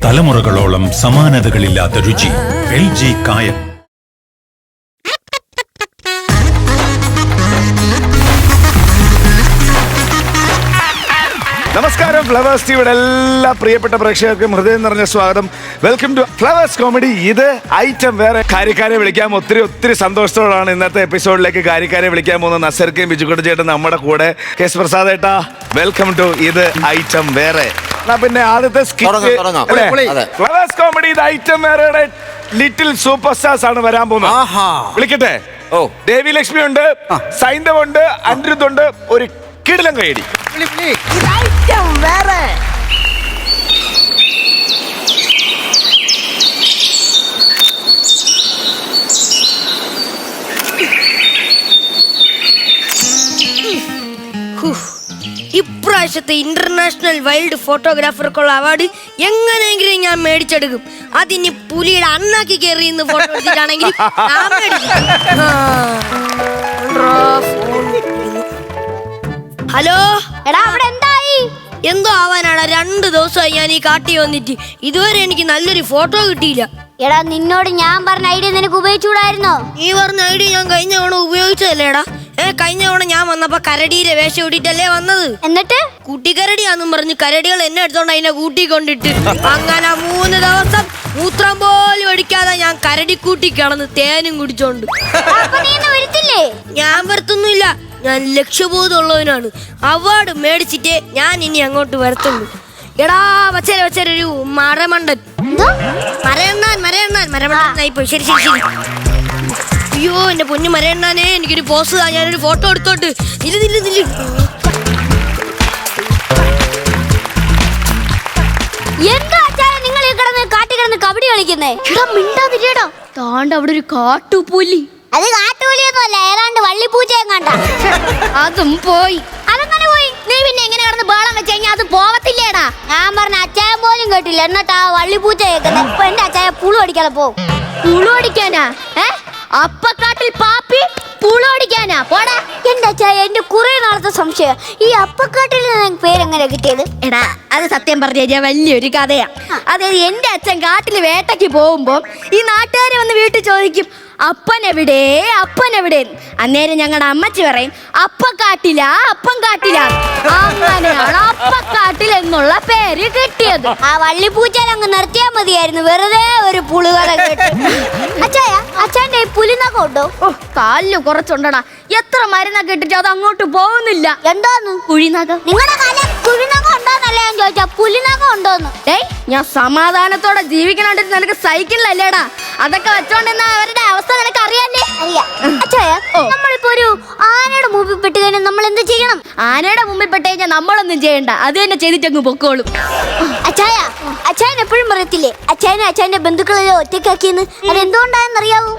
തലമുറകളോളം സമാനതകളില്ലാത്ത രുചി. LG കായം. നമസ്കാരം. ഫ്ലവേഴ്സ് ടിവിയുടെ എല്ലാ പ്രിയപ്പെട്ട പ്രേക്ഷകർക്കും ഹൃദയം നിറഞ്ഞ സ്വാഗതം. Welcome to Flowers Comedy. ഇത് ഐറ്റം വേറെ. കാര്യക്കാരെ വിളിക്കാൻ ഒത്തിരി സന്തോഷത്തോടാണ് ഇന്നത്തെ എപ്പിസോഡിലേക്ക് കാര്യക്കാരെ വിളിക്കാൻ പോകുന്ന നസർക്കയും ബിജുക്കുട്ടി ചേട്ടൻ നമ്മുടെ കൂടെ. കെ.എസ്. പ്രസാദ് ഏട്ടാ, വെൽക്കം ടു ഇത് ഐറ്റം വേറെ. പിന്നെ ആദ്യത്തെ ഫ്ലവേഴ്സ് കോമഡി ഇത് ഐറ്റം വേറെ ലിറ്റിൽ സൂപ്പർ സ്റ്റാർസ് ആണ് വരാൻ പോകുന്നത്. വിളിക്കട്ടെ? ദേവി ലക്ഷ്മി ഉണ്ട്, സൈന്ധവ് ഉണ്ട്, അനിരുദ്ധ് ഉണ്ട്. ഒരു കിടിലം കൈയടി. ഇപ്രാവശ്യത്തെ ഇന്റർനാഷണൽ വൈൽഡ് ഫോട്ടോഗ്രാഫർക്കുള്ള അവാർഡ് എങ്ങനെയെങ്കിലും ഞാൻ മേടിച്ചെടുക്കും. അതിന് പുലിയുടെ അണ്ണാക്കി കയറി ഇന്ന് ഫോട്ടോ എടുത്തിട്ടാണെങ്കിൽ ഹലോ എടാ, അവിടെ എന്തായി? എന്തോ ആവാനാണ്. 2 ദിവസമായി ഞാൻ ഈ കാട്ടി വന്നിട്ട് ഇതുവരെ എനിക്ക് നല്ലൊരു ഫോട്ടോ കിട്ടിയില്ല. എടാ, നിന്നോട് ഞാൻ പറഞ്ഞ ഐഡിയ നിനക്ക് ഉപയോഗിച്ചുകൂടായിരുന്നോ? നീ പറഞ്ഞ ഐഡിയ ഞാൻ കഴിഞ്ഞ തവണ ഉപയോഗിച്ചതല്ലേടാ. കഴിഞ്ഞ തവണ ഞാൻ വന്നപ്പോ കരടിയുടെ വേഷം ഇട്ടിട്ടല്ലേ വന്നത്. എന്നിട്ട് കൂട്ടിക്കരടിയാന്നും പറഞ്ഞ് കരടികൾ എന്നെ എടുത്തോണ്ട് അതിനെ കൂട്ടിക്കൊണ്ടിട്ട് അങ്ങനെ 3 ദിവസം മൂത്രം പോലും അടിക്കാതെ ഞാൻ കരടിക്കൂട്ടി കിടന്ന് തേനും കുടിച്ചോണ്ട്. ഞാൻ വരത്തൊന്നുമില്ല. ഞാൻ ലക്ഷ്യബോധമുള്ളവനാണ്. അവാർഡ് മേടിച്ചിട്ടേ ഞാൻ ഇനി അങ്ങോട്ട് വരത്തുള്ളൂ. എടാ വച്ചേരൊരു മരമണ്ടൻ മരമണ്ടനായിപ്പോ. ശരി. അയ്യോ എന്റെ പൊന്നു മരയണ്ണാനെ, എനിക്കൊരു പോസ് താ, ഞാനൊരു ഫോട്ടോ എടുത്തോട്ട്. നില്ല്. എന്താ നിങ്ങൾ ഈ കിടന്ന് കബഡി കളിക്കുന്നേ? മിണ്ടാതിരിയടാ. താണ്ട അവിടെ ഒരു കാട്ടുപുലി. അത് കാട്ടുപുലിയൊന്നുമല്ല, ഏതാണ്ട് വള്ളിപ്പൂച്ചയും കണ്ട. അതും പോയി. അതെങ്ങനെ പോയി? നീ പിന്നെ എങ്ങനെ കിടന്ന് ബേളം വെച്ച് കഴിഞ്ഞാൽ അത് പോവത്തില്ലേടാ? ഞാൻ പറഞ്ഞ അച്ചായൻ പോലും കേട്ടില്ല, എന്നിട്ട് ആ വള്ളിപ്പൂച്ച കേൾക്കുന്നത്. ഇപ്പൊ എന്റെ അച്ചായ പുളു അടിക്കാതെ പോവും. പുളു അടിക്കാനാ? അപ്പക്കാട്ടിൽ പാപ്പി പുളു അടിക്കാനാ? പോടാ. എന്റെ അച്ചായ, എന്റെ കുറെ നാളത്തെ സംശയം, ഈ അപ്പക്കാട്ടിൽ പേരെങ്ങനെ കിട്ടിയത്? എടാ, അത് സത്യം പറഞ്ഞു കഴിഞ്ഞാൽ വലിയൊരു കഥയാ. അതായത് എന്റെ അച്ഛൻ കാട്ടില് വേട്ടയ്ക്ക് പോകുമ്പോ ഈ നാട്ടുകാരെ വന്ന് വീട്ടിൽ ചോദിക്കും, അപ്പനെവിടെ. അന്നേരം ഞങ്ങളുടെ അമ്മച്ചി പറയും, അപ്പക്കാട്ടില. അങ്ങനെയാണ് അപ്പക്കാട്ടിൽ എന്നുള്ള പേര് കിട്ടിയത്. ആ വള്ളിപ്പൂച്ചാൽ അങ്ങ് നിർത്തിയാ മതിയായിരുന്നു, വെറുതെ ഒരു പുളുകഥ കേട്ട്. അച്ചായ, അച്ഛന്റെ പുലിനകം ഉണ്ടോ? കാലില് കുറച്ചുണ്ടടാ. എത്ര മരുന്നൊക്കെ ഇട്ടിട്ട് അത് അങ്ങോട്ട് പോകുന്നില്ല. എന്താന്ന്? കുഴിനകം. നിങ്ങളുടെ കാലം കുഴിനകം ഉണ്ടോന്നല്ല ഞാൻ ചോദിച്ചാ, പുലിനകം ഉണ്ടോന്ന്. ഞാൻ സമാധാനത്തോടെ ജീവിക്കണോണ്ടിരുന്ന നിനക്ക് സൈക്കിളിലല്ലേടാ. അതൊക്കെ വെച്ചോണ്ടിരുന്ന അവരുടെ അവസ്ഥ നിനക്ക് അറിയാല്ലേ? അറിയാം. അച്ചായ, നമ്മളിപ്പോ ഒരു ആനയുടെ മുമ്പിൽ പെട്ട് കഴിഞ്ഞാൽ നമ്മൾ എന്ത് ചെയ്യണം? ആനയുടെ മുമ്പിൽ പെട്ട് കഴിഞ്ഞാൽ നമ്മളൊന്നും ചെയ്യണ്ട, അത് തന്നെ ചെയ്തിട്ടങ്ങ് പൊക്കോളും. അച്ചായൻ എപ്പോഴും പറയത്തില്ലേ, അച്ചായന്റെ ബന്ധുക്കളെ ഒറ്റക്കാക്കിയെന്ന്? അതെന്തുകൊണ്ടായെന്ന് അറിയാവോ?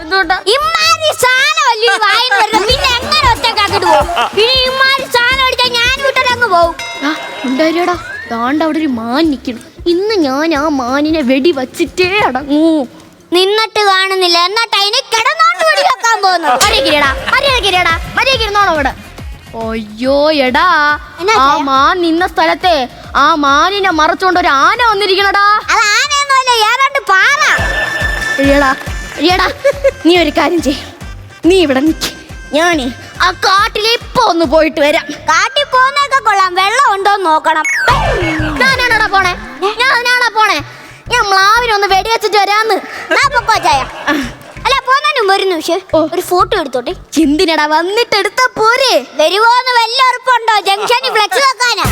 ഇമ്മാരി സാധനം വലിയ വായന വരുന്നത്, പിന്നെ എങ്ങനെ ഒറ്റക്കാക്കിട്ട് പോകും? പിന്നെ ഇമ്മാരി സാധനം അടിച്ചാൽ ഞാൻ വിട്ടങ്ങ് പോകും. ഉണ്ടായില്ലേടാ, താണ്ട അവിടെ ഒരു മാൻ നിൽക്കണം. ഇന്ന് ഞാൻ ആ മാനിനെ വെടി വച്ചിട്ടേ അടങ്ങൂ. നിന്നിട്ട് കാണുന്നില്ല, എന്നിട്ട് അതിനെ കിടന്നോണ്ട് വെടി വെക്കാൻ പോകുന്നു. അവിടെ. അയ്യോ എടാ, ആ മാൻ നിന്ന സ്ഥലത്തെ ആ മാനിനെ മറച്ചോണ്ട് ഒരു ആന വന്നിരിക്കണടാ. അത് ആനയൊന്നുമല്ല, ഏതാണ്ട് പാറ. നീ ഒരു കാര്യം ചെയ്യ്, നീ ഇവിടെ നിൽക്ക്. ഞാനേ ആ കാട്ടിൽ ഇപ്പൊ ഒന്ന് പോയിട്ട് വരാം. കാട്ടിൽ പോകുന്നൊക്കെ കൊള്ളാം, വെള്ളം ഉണ്ടോന്ന് നോക്കണം. ഞാനാണോടാ പോണേ? ഞാൻ മ്ലാവിനൊന്ന് വെടിവെച്ചിട്ട് വരാന്ന്. അല്ല, പോന്നതിന് മുമ്പ് ഒരു നിമിഷം ഒരു ഫോട്ടോ എടുത്തോട്ടെ. എന്തിനടാ? വന്നിട്ട് എടുത്താ പോരെ? വരുവോന്ന് വല്ല ഉറപ്പുണ്ടോ? ജംഗ്ഷനിൽ ഫ്ലെക്സ് വെക്കാനാ.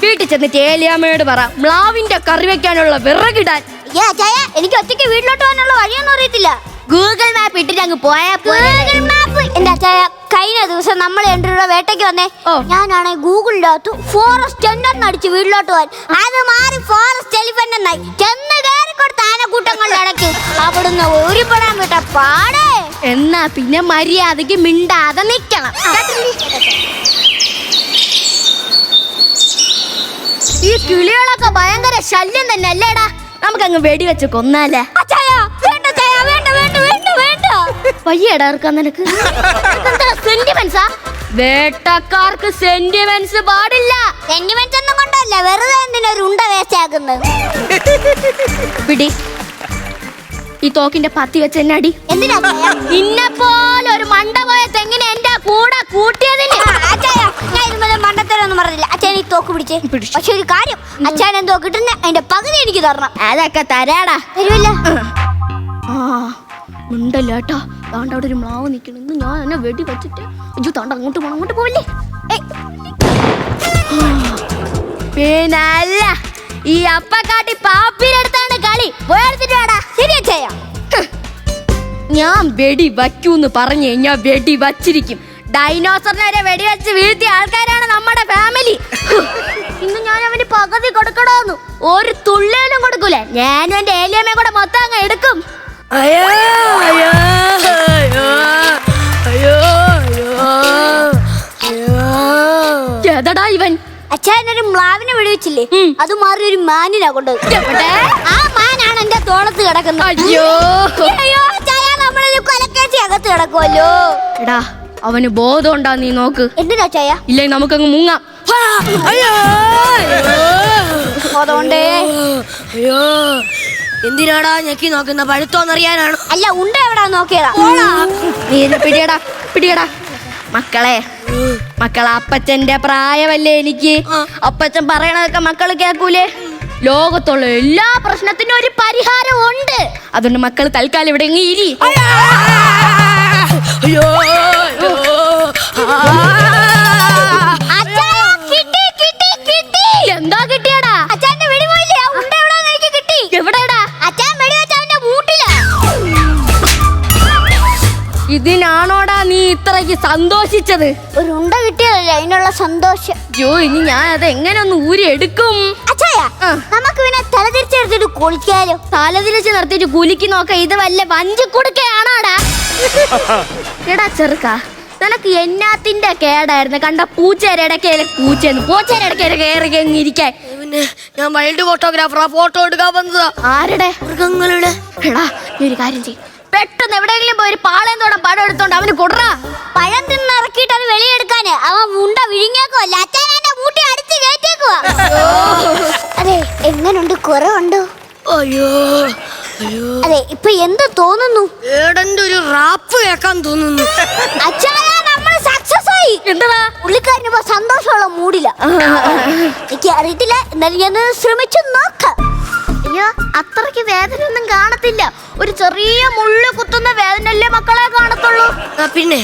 വീട്ടിൽ ചെന്നിട്ട് ഏലിയാമ്മയോട് പറ മ്ലാവിന്റെ കറി വെക്കാനുള്ള വിറകിടാൻ. എനിക്ക് ഒറ്റയ്ക്ക് വീട്ടിലോട്ട് പോകാനുള്ള വഴിയൊന്നും അറിയത്തില്ല. ഗൂഗിൾ മാപ്പ് ഇട്ടിട്ട് അങ്ങ് പോയാ. എന്റെ അച്ചായ, കഴിഞ്ഞ ദിവസം നമ്മൾ 2 രൂപ വേട്ടയ്ക്ക് വന്നേ. ഞാനാണെ ഗൂഗിളിന്റെ അകത്ത് ഫോറസ്റ്റ് അടിച്ച് വീട്ടിലോട്ട് പോകാൻ. അത് മാറി ഫോറസ്റ്റ് എലിഫന്റ് എന്നായി. ചെന്ന് കയറി കൊടുത്ത് ആനക്കൂട്ടങ്ങളുടെ ഇടയ്ക്ക് അവിടുന്ന് ഊരിപ്പെടാൻ വിട്ട പാടേ. എന്നാ പിന്നെ മര്യാദക്ക് മിണ്ടാതെ നിക്കണം. ഈ കിളികളൊക്കെ ഭയങ്കര ശല്യം തന്നെ അല്ലേടാ. നമുക്കങ്ങ് വെടിവെച്ച് കൊന്നാലേ? വയ്യടാ ഇറക്കാൻ നിനക്ക്. സെന്റിമെന്റ്സാ? വേട്ടക്കാർക്ക് സെന്റിമെന്റ്സ് പാടില്ല. സെന്റിമെന്റ്സ് ഒന്നും കൊണ്ട് അതല്ല, വെറുതെ എന്തിനാ ഒരു ഉണ്ട വേസ്റ്റ് ആക്കുന്നത്? പിടി ഈ തോക്കിന്റെ പത്തി വെച്ച് എന്നെ അടി. എന്തിനാ നിന്നെ പോലെ ഒരു മണ്ട പോയ തെങ്ങിനെ എന്റെ കൂടെ കൂട്ടിയതിന്. ഞാൻ ഇതുപോലെ മണ്ടത്തരൊന്നും പറഞ്ഞില്ല. അച്ഛൻ ഈ തോക്ക് പിടിച്ചേ. പക്ഷെ ഒരു കാര്യം, അച്ഛൻ എന്തോ കിട്ടുന്ന അതിന്റെ പകുതി എനിക്ക് തരണം. അതൊക്കെ തരാടാ. തരുമല്ല? ആ ഉണ്ടല്ലോ കേട്ടോ. താണ്ട അവിടെ ഒരു മ്ലാവ് നിൽക്കണെന്ന് ഞാൻ എന്നെ വെടി വെച്ചിട്ട് അയ്യോ താണ്ട അങ്ങോട്ട് പോണം, അങ്ങോട്ട് പോവില്ലേ? പിന്നല്ല ഈ അപ്പക്കാട്ടി പാപ്പിയുടെ അടുത്താണ് കളി. പോയെടുത്തിട്ട് വേടാ. ശരി അച്ഛായ. ഞാൻ വെടി വയ്ക്കൂന്ന് പറഞ്ഞു കഴിഞ്ഞാൽ വെടി വച്ചിരിക്കും. ഡൈനോസറിനെ വരെ വെടിവെച്ച് വീഴ്ത്തിയ ആൾക്കാരാണ് നമ്മുടെ ഫാമിലി. ഇന്ന് ഞാൻ അവന് പകുതി കൊടുക്കണോന്നു ഒരു തുള്ളിയിലും കൊടുക്കൂല. ഞാനും എന്റെ ഏലിയമ്മയും കൂടെ മൊത്തം അങ്ങ് എടുക്കും. അയ്യോ അയ്യോ അയ്യോ അയ്യോ അയ്യോ. ഏതടാ ഇവൻ? അച്ഛൻ ഒരു മ്ലാവിനെ വെടിവെച്ചില്ലേ, അത് മാറി ഒരു മാനിനാ കൊണ്ടത്. ആ മാനാണ് എന്റെ തോളത്ത് കിടക്കുന്നത്. അയ്യോ അയ്യോ അച്ഛായ, നമ്മളൊരു കൊലക്കേസി അകത്ത് കിടക്കുമല്ലോ. എടാ അവന് ബോധം ഉണ്ടാ, നീ നോക്ക്. എന്തിനാ അച്ഛായ? ഇല്ലേ നമുക്കങ്ങ് മുങ്ങാം. അയ്യോ അതുകൊണ്ടേ അയ്യോ. എന്തിനാടാ ഞെക്കി നോക്കുന്ന? പഴുത്തോന്നറിയാനാണ്. അല്ല, ഉണ്ട എവിടാ നോക്കിയതാ. നീ ഇത് പിടിയടാ, പിടിയടാ. മക്കളെ അപ്പച്ചന്റെ പ്രായമല്ലേ എനിക്ക്. അപ്പച്ചൻ പറയണതൊക്കെ മക്കള് കേൾക്കൂലേ? ലോകത്തുള്ള എല്ലാ പ്രശ്നത്തിനും ഒരു പരിഹാരം ഉണ്ട്. അതുകൊണ്ട് മക്കൾ തൽക്കാലം ഇവിടെ ഇരി. അയ്യോ എന്താ കിട്ടിയടാ? അച്ഛന്റെ വെടി പോയില്ലേ? ആ ഉണ്ട എവിടാ എനിക്ക് കിട്ടി. എവിടെടാ? അച്ഛൻ വെടി വെച്ച അവന്റെ മൂട്ടിലാ. ഇതിനാണോടാ നീ ഇത്രയ്ക്ക് സന്തോഷിച്ചത്? ഒരു ഉണ്ട കിട്ടിയതല്ലേ അതിനുള്ള സന്തോഷം. ജോ, ഇനി ഞാൻ അത് എങ്ങനെ ഒന്ന് ഊരി എടുക്കും? അച്ഛായ, നമുക്ക് പിന്നെ തലതിരിച്ചെടുത്തിട്ട് കുളിക്കാലോ. തലതിരിച്ച് നിർത്തിയിട്ട് കുലിക്ക് നോക്ക. ഇത് വല്ല വഞ്ചി കൊടുക്കയാണോടാ? എടാ ചെറുക്ക, നിനക്ക് എന്നാത്തിന്റെ കേടായിരുന്നു കണ്ട പൂച്ചേരെ ഇടയ്ക്കയില് പൂച്ചേരെ ഇടയ്ക്കയില് കയറി ഇരിക്കാൻ. ഞാൻ വൈൽഡ് ഫോട്ടോഗ്രാഫറാ. ഫോട്ടോ എടുക്കാൻ വന്നതാ. ആരുടെ? മൃഗങ്ങളുടെ. എടാ നീ ഒരു കാര്യം ചെയ്യും, പെട്ടെന്ന് എവിടെയെങ്കിലും പോയി ഒരു പാളയത്തോടെ പടം എടുത്തോണ്ട് അവന് കൊടുറാ. പഴം തിന്നിറക്കിയിട്ട് അത് വെളിയെടുക്കാന് അവൻ മുണ്ട വിഴുങ്ങിയേക്കുവല്ല. അച്ഛൻ എന്റെ മൂട്ടി അടിച്ച് കയറ്റേക്കുവാ. അതെ, എങ്ങനുണ്ട്? കുറവുണ്ടോ? അയ്യോ അയ്യോ. അതെ, ഇപ്പൊ എന്ത് തോന്നുന്നു? ഏടന്റെ ഒരു റാപ്പ് കേൾക്കാൻ തോന്നുന്നു. അച്ഛായ, നമ്മൾ സക്സസ് ആയി. എന്താ പുള്ളിക്കാരന് ഇപ്പൊ സന്തോഷമുള്ള മൂടില്ല. എനിക്ക് അറിയത്തില്ല, എന്നാലും ഞാൻ ശ്രമിച്ചു നോക്കാം. അയ്യോ, അത്രയ്ക്ക് വേദന ഒന്നും കാണത്തില്ല. ഒരു ചെറിയ മുള്ളു കുത്തുന്ന വേദനയല്ലേ മക്കളെ കാണത്തുള്ളൂ. പിന്നെ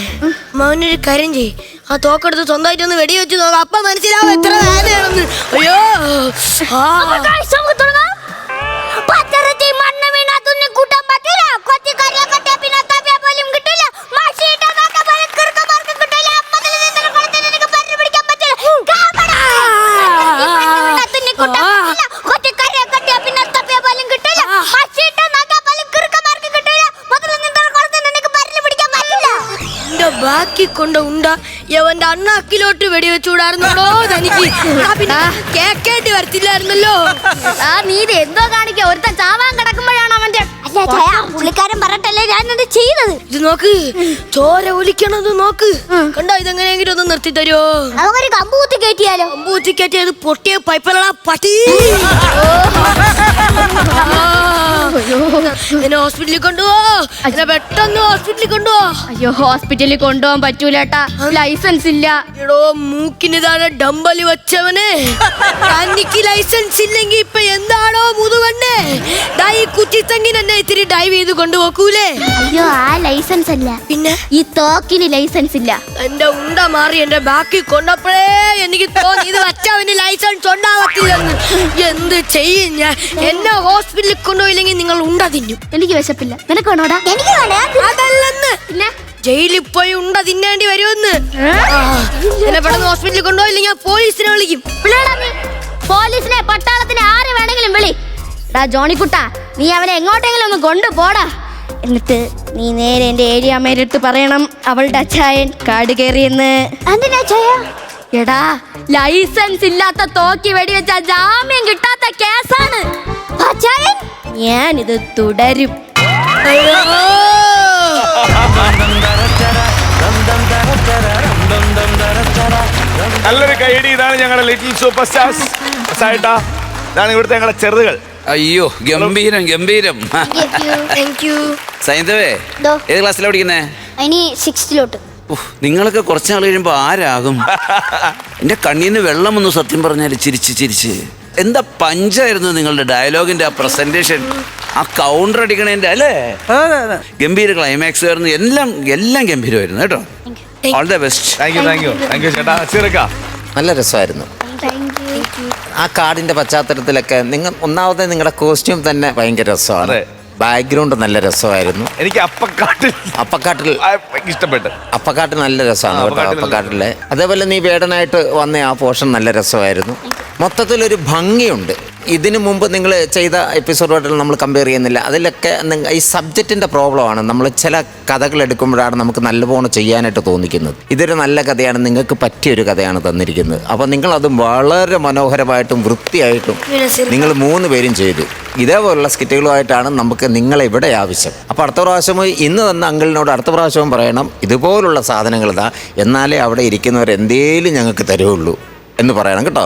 മോനൊരു കാര്യം ചെയ്യ്, ആ തോക്കെടുത്ത് സ്വന്തമായിട്ടൊന്ന് വെടി വെച്ച് നോക്കാം. അപ്പൊ മനസ്സിലാവും എത്ര വേദനയാണെന്ന്. അയ്യോ പച്ചറച്ചി മണ്ണ് വീണാ തുന്നി കൂട്ടാൻ പറ്റില്ല. കൊച്ചി കറിയെ കട്ടിയ പിന്നെ തവിയ പോലും കിട്ടില്ല. മാഷിയിട്ട നോക്ക പോലെ കിറുക്കന്മാർക്ക് കിട്ടില്ല. അമ്മതിൽ നിന്നുള്ള കുളത്തിൽ എനിക്ക് പല്ല് പിടിക്കാൻ പറ്റില്ല. കാമടാ. തുന്നി കൂട്ടാൻ പറ്റില്ല. കൊച്ചി കറിയെ കട്ടിയ പിന്നെ തവിയ പോലും കിട്ടില്ല. മാഷിയിട്ട നോക്ക പോലെ കിറുക്കന്മാർക്ക് കിട്ടില്ല. മുതൽ നിന്നുള്ള കുളത്തിൽ എനിക്ക് പല്ല് പിടിക്കാൻ പറ്റില്ല. എന്റെ ബാക്കി കൊണ്ട് ഉണ്ട യവന്റെ അണ്ണാക്കിലോട്ട് വെടിവെച്ചുകൂടായിരുന്നോ തനിക്ക്? പിന്നെ കേക്കേണ്ടി വരത്തില്ലായിരുന്നല്ലോ. നീ ഇത് എന്തോ കാണിക്ക? ഒരുത്തൻ ചാവാൻ കിടക്കുമ്പോഴാണ് അവന്റെ. അല്ല ചായ, പുള്ളിക്കാരൻ പറഞ്ഞിട്ടല്ലേ ഞാനത് ചെയ്തത്. ഇത് നോക്ക്, ചോര ഒലിക്കണത് നോക്ക്. കണ്ടോ? ഇതെങ്ങനെയെങ്കിലും ഒന്ന് നിർത്തി തരുമോ? നമുക്കൊരു കമ്പ് കുത്തി കയറ്റിയാലോ? കമ്പ് കുത്തി കയറ്റിയത് പൊട്ടിയ പൈപ്പലടാ പട്ടി. എന്നെ ഹോസ്പിറ്റലിൽ കൊണ്ടുപോ. എന്നെ പെട്ടെന്ന് ഹോസ്പിറ്റലിൽ കൊണ്ടുപോ. അയ്യോ, ഹോസ്പിറ്റലിൽ കൊണ്ടുപോകാൻ പറ്റൂലേട്ടാ, ലൈസൻസ് ഇല്ല. എടോ, മൂക്കിന് താഴെ ഡമ്പല് വെച്ചവന് തനിക്ക് ലൈസൻസ് ഇല്ലെങ്കിൽ ഇപ്പൊ എന്താണോ മുതുവണ്ണേ? ഈ കുറ്റിത്തങ്ങിന് എന്നെ ഇത്തിരി ഡൈവ് ചെയ്ത് കൊണ്ടുപോക്കൂലേ? അയ്യോ, ആ ലൈസൻസ് അല്ല, പിന്നെ ഈ തോക്കിന് ലൈസൻസ് ഇല്ല. എന്റെ ഉണ്ട മാറി എന്റെ ബാക്കി കൊണ്ടപ്പോഴേ എനിക്ക് തോന്നി ഇത് വച്ചവന് ലൈസൻസ് ഉണ്ടാവത്തില്ലെന്ന്. എന്ത് ചെയ്യും ഞാൻ? എന്നെ ഹോസ്പിറ്റലിൽ കൊണ്ടുപോയില്ലെങ്കിൽ നിങ്ങൾ ഉണ്ട തിന്നും. എനിക്ക് വിശപ്പില്ല. നിനക്ക് വേണോടാ? എനിക്ക് വേണേ. അതല്ലെന്ന്, പിന്നെ ജയിലിൽ പോയി ഉണ്ട തിന്നേണ്ടി വരുമെന്ന്. എന്നെ പെട്ടെന്ന് ഹോസ്പിറ്റലിൽ കൊണ്ടുപോയില്ലെങ്കിൽ ഞാൻ പോലീസിനെ വിളിക്കും. വിളിയടാ നീ. പോലീസിനെ, പട്ടാളത്തിനെ, ആരെ വേണമെങ്കിലും വിളി. ഡാ ജോണിക്കുട്ടാ, നീ അവനെ എങ്ങോട്ടെങ്കിലും ഒന്ന് കൊണ്ടുപോടാ. എന്നിട്ട് നീ നേരെ എന്റെ ഏരിയ അമ്മേരടുത്ത് പറയണം അവളുടെ അച്ചായൻ കാട് കയറിയെന്ന്. എന്തിനാ ചായ? എടാ, ലൈസൻസ് ഇല്ലാത്ത തോക്കി വെടിവെച്ച ജാമ്യം കിട്ടാത്ത കേസാണ്. അച്ചായൻ, ഞാനിത് തുടരും. നല്ലൊരു കൈയടി. ഇതാണ് ഞങ്ങളുടെ ലിറ്റിൽ സൂപ്പർ സ്റ്റാർസ്. സായിട്ടാ, ഇതാണ് ഇവിടുത്തെ ഞങ്ങളുടെ ചെറുതുകൾ. അയ്യോ, ഗംഭീരം ഗംഭീരം. സൈന്ധവേ, ദോ. ഏത് ക്ലാസ്സിലാണ് പഠിക്കുന്നേ? ഇനി 6th നിങ്ങളൊക്കെ കുറച്ച് നാൾ കഴിയുമ്പോ ആരാകും? എന്റെ കണ്ണീന്ന് വെള്ളം വന്നു സത്യം പറഞ്ഞാല് ചിരിച്ച് ചിരിച്ച്. എന്താ പഞ്ചായിരുന്നു നിങ്ങളുടെ ഡയലോഗിന്റെ ആ പ്രസന്റേഷൻ, ആ കൗണ്ടർ അടിക്കണേന്റെ അല്ലേ? ഗംഭീര ക്ലൈമാക്സ് ആയിരുന്നു. എല്ലാം എല്ലാം ഗംഭീരമായിരുന്നു കേട്ടോ. All the best. Thank you ചേട്ടാ. സിറക്ക, നല്ല രസമായിരുന്നു. ആ കാടിന്റെ പശ്ചാത്തലത്തിലൊക്കെ ഒന്നാമത് നിങ്ങളുടെ കോസ്റ്റ്യൂം തന്നെ ഭയങ്കര രസമാണ്. ബാക്ക്ഗ്രൗണ്ട് നല്ല രസമായിരുന്നു. എനിക്ക് അപ്പക്കാട്ടിൽ ഇഷ്ടപ്പെട്ടു. അപ്പക്കാട്ടിൽ നല്ല രസമാണ് കേട്ടോ. അപ്പക്കാട്ടിലെ അതേപോലെ നീ വേടനായിട്ട് വന്ന ആ പോർഷൻ നല്ല രസമായിരുന്നു. മൊത്തത്തിലൊരു ഭംഗിയുണ്ട്. ഇതിനു മുമ്പ് നിങ്ങൾ ചെയ്ത എപ്പിസോഡുമായിട്ട് നമ്മൾ കമ്പയർ ചെയ്യുന്നില്ല. അതിലൊക്കെ ഈ സബ്ജക്റ്റിൻ്റെ പ്രോബ്ലമാണ്. നമ്മൾ ചില കഥകൾ എടുക്കുമ്പോഴാണ് നമുക്ക് നല്ലപോലെ ചെയ്യാനായിട്ട് തോന്നിക്കുന്നത്. ഇതൊരു നല്ല കഥയാണ്, നിങ്ങൾക്ക് പറ്റിയൊരു കഥയാണ് തന്നിരിക്കുന്നത്. അപ്പോൾ നിങ്ങളത് വളരെ മനോഹരമായിട്ടും വൃത്തിയായിട്ടും നിങ്ങൾ 3 പേരും ചെയ്തു. ഇതേപോലുള്ള സ്കിറ്റുകളുമായിട്ടാണ് നമുക്ക് നിങ്ങളെ ഇവിടെ ആവശ്യം. അപ്പോൾ അടുത്ത പ്രാവശ്യം ഇന്ന് തന്ന അങ്കിളിനോട് അടുത്ത പ്രാവശ്യവും പറയണം, ഇതുപോലുള്ള സാധനങ്ങൾ ഇതാ, എന്നാലേ അവിടെ ഇരിക്കുന്നവർ എന്തേലും ഞങ്ങൾക്ക് തരുള്ളൂ എന്ന് പറയണം കേട്ടോ.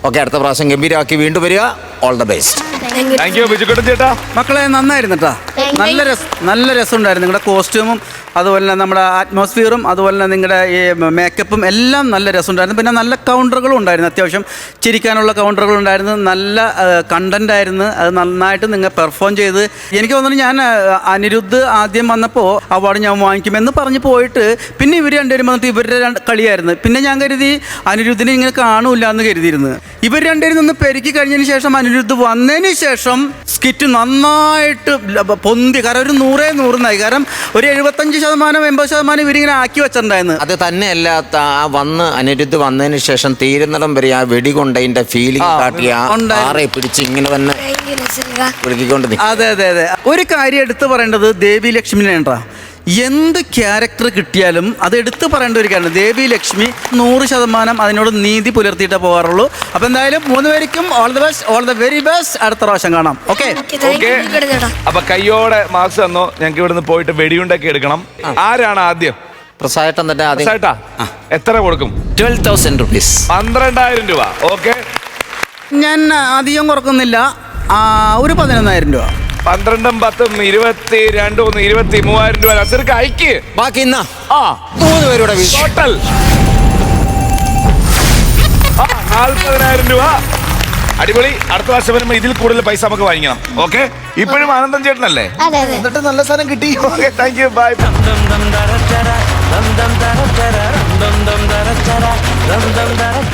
ഓക്കെ, അടുത്ത പ്രാവശ്യം ഗംഭീരമാക്കി വീണ്ടും വരിക. All the best. Thank you Bijukuttan ചേട്ടാ. മക്കളെ നന്നായിരുന്നു കേട്ടോ. നല്ല രസമുണ്ടായിരുന്നു. നിങ്ങളുടെ കോസ്റ്റ്യൂമും അതുപോലെ തന്നെ നമ്മുടെ അറ്റ്മോസ്ഫിയറും അതുപോലെ തന്നെ നിങ്ങളുടെ ഈ മേക്കപ്പും എല്ലാം നല്ല രസമുണ്ടായിരുന്നു. പിന്നെ നല്ല കൗണ്ടറുകളും ഉണ്ടായിരുന്നു. അത്യാവശ്യം ചിരിക്കാനുള്ള കൗണ്ടറുകൾ ഉണ്ടായിരുന്നു. നല്ല കണ്ടന്റ് ആയിരുന്നു. അത് നന്നായിട്ട് നിങ്ങൾ പെർഫോം ചെയ്ത് എനിക്ക് തോന്നുന്നു. ഞാൻ അനിരുദ്ധ് ആദ്യം വന്നപ്പോൾ അവാർഡ് ഞാൻ വാങ്ങിക്കുമെന്ന് പറഞ്ഞ് പോയിട്ട് പിന്നെ ഇവർ രണ്ടുപേരും വന്നിട്ട് ഇവരുടെ കളിയായിരുന്നു. പിന്നെ ഞാൻ കരുതി അനിരുദ്ധിനെ ഇങ്ങനെ കാണൂല എന്ന് കരുതിയിരുന്നു. ഇവർ രണ്ടുപേരും നിന്ന് പെരുക്കി കഴിഞ്ഞതിന് ശേഷം അനിരുദ്ധ് വന്നതിന് ശേഷം സ്കിറ്റ് നന്നായിട്ട് പൊന്തി. കാരണം ഒരു 100% കാരണം ഒരു 75%-80% ഇവരിങ്ങനെ ആക്കി വെച്ചിട്ടുണ്ടായിരുന്നു. അത് തന്നെയല്ല, അനിരുദ്ധ് വന്നതിന് ശേഷം തീരുന്നിടം വരെ ആ വെടികൊണ്ടതിന്റെ ഫീലിംഗ് കാട്ടി ആറെ പിടിച്ച് ഇങ്ങനെ തന്നെ പിടിക്കൊണ്ട്. അതെ. ഒരു കാര്യം എടുത്തു പറയേണ്ടത് ദേവി ലക്ഷ്മിനെയാ. എന്ത് ക്യാരക്ടർ കിട്ടിയാലും അത് എടുത്തു പറയേണ്ട ഒരു കാര്യം. ദേവി ലക്ഷ്മി 100% അതിനോട് നീതി പുലർത്തിയിട്ടേ പോകാറുള്ളൂ. അപ്പൊ എന്തായാലും 3 പേർക്കും all the best, all the very best. അടുത്ത പ്രാവശ്യം കാണാം. ഓക്കെ. അപ്പൊ കയ്യോടെ മാർക്സ് തന്നോ. ഞങ്ങൾക്ക് ഇവിടുന്ന് പോയിട്ട് വെടിയുണ്ടൊക്കെ എടുക്കണം. ആരാണ് ആദ്യം? പ്രസാദം തന്നെ ആദ്യം. എത്ര കൊടുക്കും? 12,000 rupees. 12,000 രൂപ. ഓക്കെ, ഞാൻ അധികം കുറക്കുന്നില്ല. ഒരു 11,000 രൂപ. 12ഉം 10ഉം 22 23,000 രൂപ. നസീർക്ക് അയക്ക്. ബാക്കി 3 പേരുടെ ടോട്ടൽ 40,000 രൂപ. അടിപൊളി. അടുത്ത വർഷം വരുമ്പോൾ ഇതിൽ കൂടുതൽ പൈസ നമുക്ക് വാങ്ങിക്കണം. ഓക്കെ, ഇപ്പോഴും ആനന്ദം ചേട്ടനല്ലേ? എന്നിട്ട് നല്ല സാധനം കിട്ടി. Okay, thank you, bye.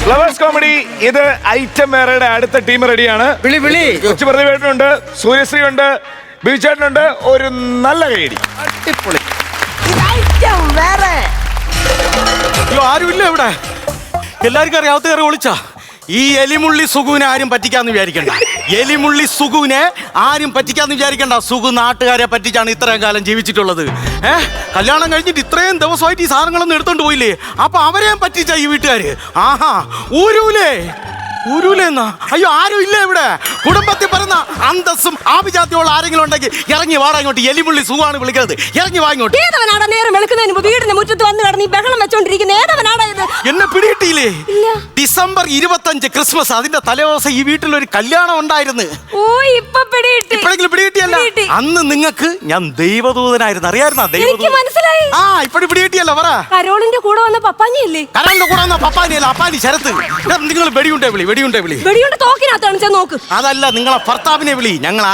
Flowers Comedy, ഇത് ഐറ്റം വേറെയുടെ അടുത്ത ടീം റെഡിയാണ്. വിളി കൊച്ചു പ്രതിഭയുണ്ട്, സൂര്യശ്രീ ഉണ്ട്, ബിജുചേട്ടനുണ്ട്. ഒരു നല്ല കൈയടി. അടിപൊളി. ആരുമില്ല ഇവിടെ. എല്ലാവർക്കും അറിയാത്ത കയറി ഒളിച്ചാ. ഈ എലിമുള്ളി സുഖുവിനെ ആരും പറ്റിക്കാന്ന് വിചാരിക്കണ്ട. എലിമുള്ളി സുഖുവിനെ ആരും പറ്റിക്കാന്ന് വിചാരിക്കണ്ട. സുഖു നാട്ടുകാരെ പറ്റിച്ചാണ് ഇത്രയും കാലം ജീവിച്ചിട്ടുള്ളത്. കല്യാണം കഴിഞ്ഞിട്ട് ഇത്രയും ദിവസമായിട്ട് ഈ സാധനങ്ങളൊന്നും എടുത്തോണ്ട് പോയില്ലേ? അപ്പൊ അവരെയും പറ്റിച്ച ഈ വീട്ടുകാര്. ആഹാ, ഊരൂലെന്നാ? അയ്യോ, ആരും ഇല്ല ഇവിടെ. കുടുംബത്തിൽ പറഞ്ഞ അന്തസ്സും ആഭിജാത്യമുള്ള ആരെങ്കിലും ഉണ്ടെങ്കിൽ ഇറങ്ങി വാടാ ഇങ്ങോട്ട്. എലിമുള്ളി സുഖമാണ് വിളിക്കുന്നത്. ഇറങ്ങി വാ ഇങ്ങോട്ട്. ഏതവനാടാ നേരം വെളുക്കുന്നതിന് മുമ്പ് വീടിന്റെ മുറ്റത്ത് വന്ന് കിടന്ന് ഈ ബഹളം വെച്ചോണ്ടിരിക്കുന്ന ഏതവനാടാ ഇത്? എന്നെ പിടികിട്ടിയില്ലേ? ഡിസംബർ 25 ക്രിസ്മസ്, അതിന്റെ തലേദിവസം ഈ വീട്ടിലൊരു കല്യാണം ഉണ്ടായിരുന്നു. ഓ, ഇപ്പൊ പിടികിട്ടി. ഇപ്പോഴെങ്കിലും പിടികിട്ടിയല്ല. അന്ന് നിങ്ങൾക്ക് ഞാൻ ദൈവദൂതനായിരുന്നു. അറിയായിരുന്നാ? എനിക്ക് മനസ്സിലായി. ഇപ്പഴും പിടികിട്ടിയല്ല. പറ. കരോളിന്റെ കൂടെ വന്ന പപ്പാഞ്ഞില്ലേ? കരോളിന്റെ കൂടെ വന്ന പപ്പാനിയല്ല, അപ്പാനി ശരത്ത്. നിങ്ങൾ വെടിയുണ്ടേ വിളി. വെടിയുണ്ട് തോക്കിനകത്താണ് നോക്ക്. അതല്ല, നിങ്ങളെ ഭർത്താവിനെ വിളി. ഞങ്ങൾ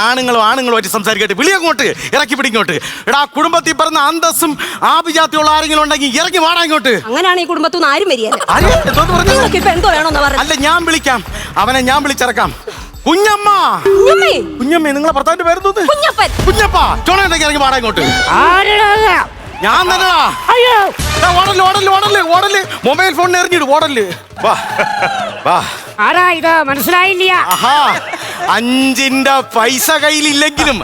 ആണുങ്ങളുമായിട്ട് സംസാരിക്കട്ടെ. വിളി അങ്ങോട്ട്. ഇറക്കി പിടിങ്ങോട്ട്. എടാ, കുടുംബത്തിൽ പറഞ്ഞ അന്തസ്സും ആഭിജാത്യമുള്ള ആരെങ്കിലും ഉണ്ടെങ്കിൽ ഇറങ്ങി വാടാ ഇങ്ങോട്ട്. അങ്ങനെയാണ് ഈ കുടുംബത്തിൽ നിന്ന് ആരും വരിക. എന്തോ വേണമെന്ന് പറഞ്ഞു. അല്ല, ഞാൻ വിളിക്കാം. അവനെ ഞാൻ വിളിച്ചിറക്കാം. കുഞ്ഞമ്മ, നിങ്ങളെ ഭർത്താവിന്റെ പേരെന്തോന്ന്? കുഞ്ഞപ്പ. ചോണുണ്ടെങ്കിൽ ഇറങ്ങി വാടാ ഇങ്ങോട്ട്. ഞാൻ തന്നെ. ഓടല്. മൊബൈൽ ഫോണിന് എറിഞ്ഞിട്ട് ഓടല്. ആരാ ഇത്? മനസ്സിലായില്ല. 5 പൈസ കയ്യിലില്ലെങ്കിലും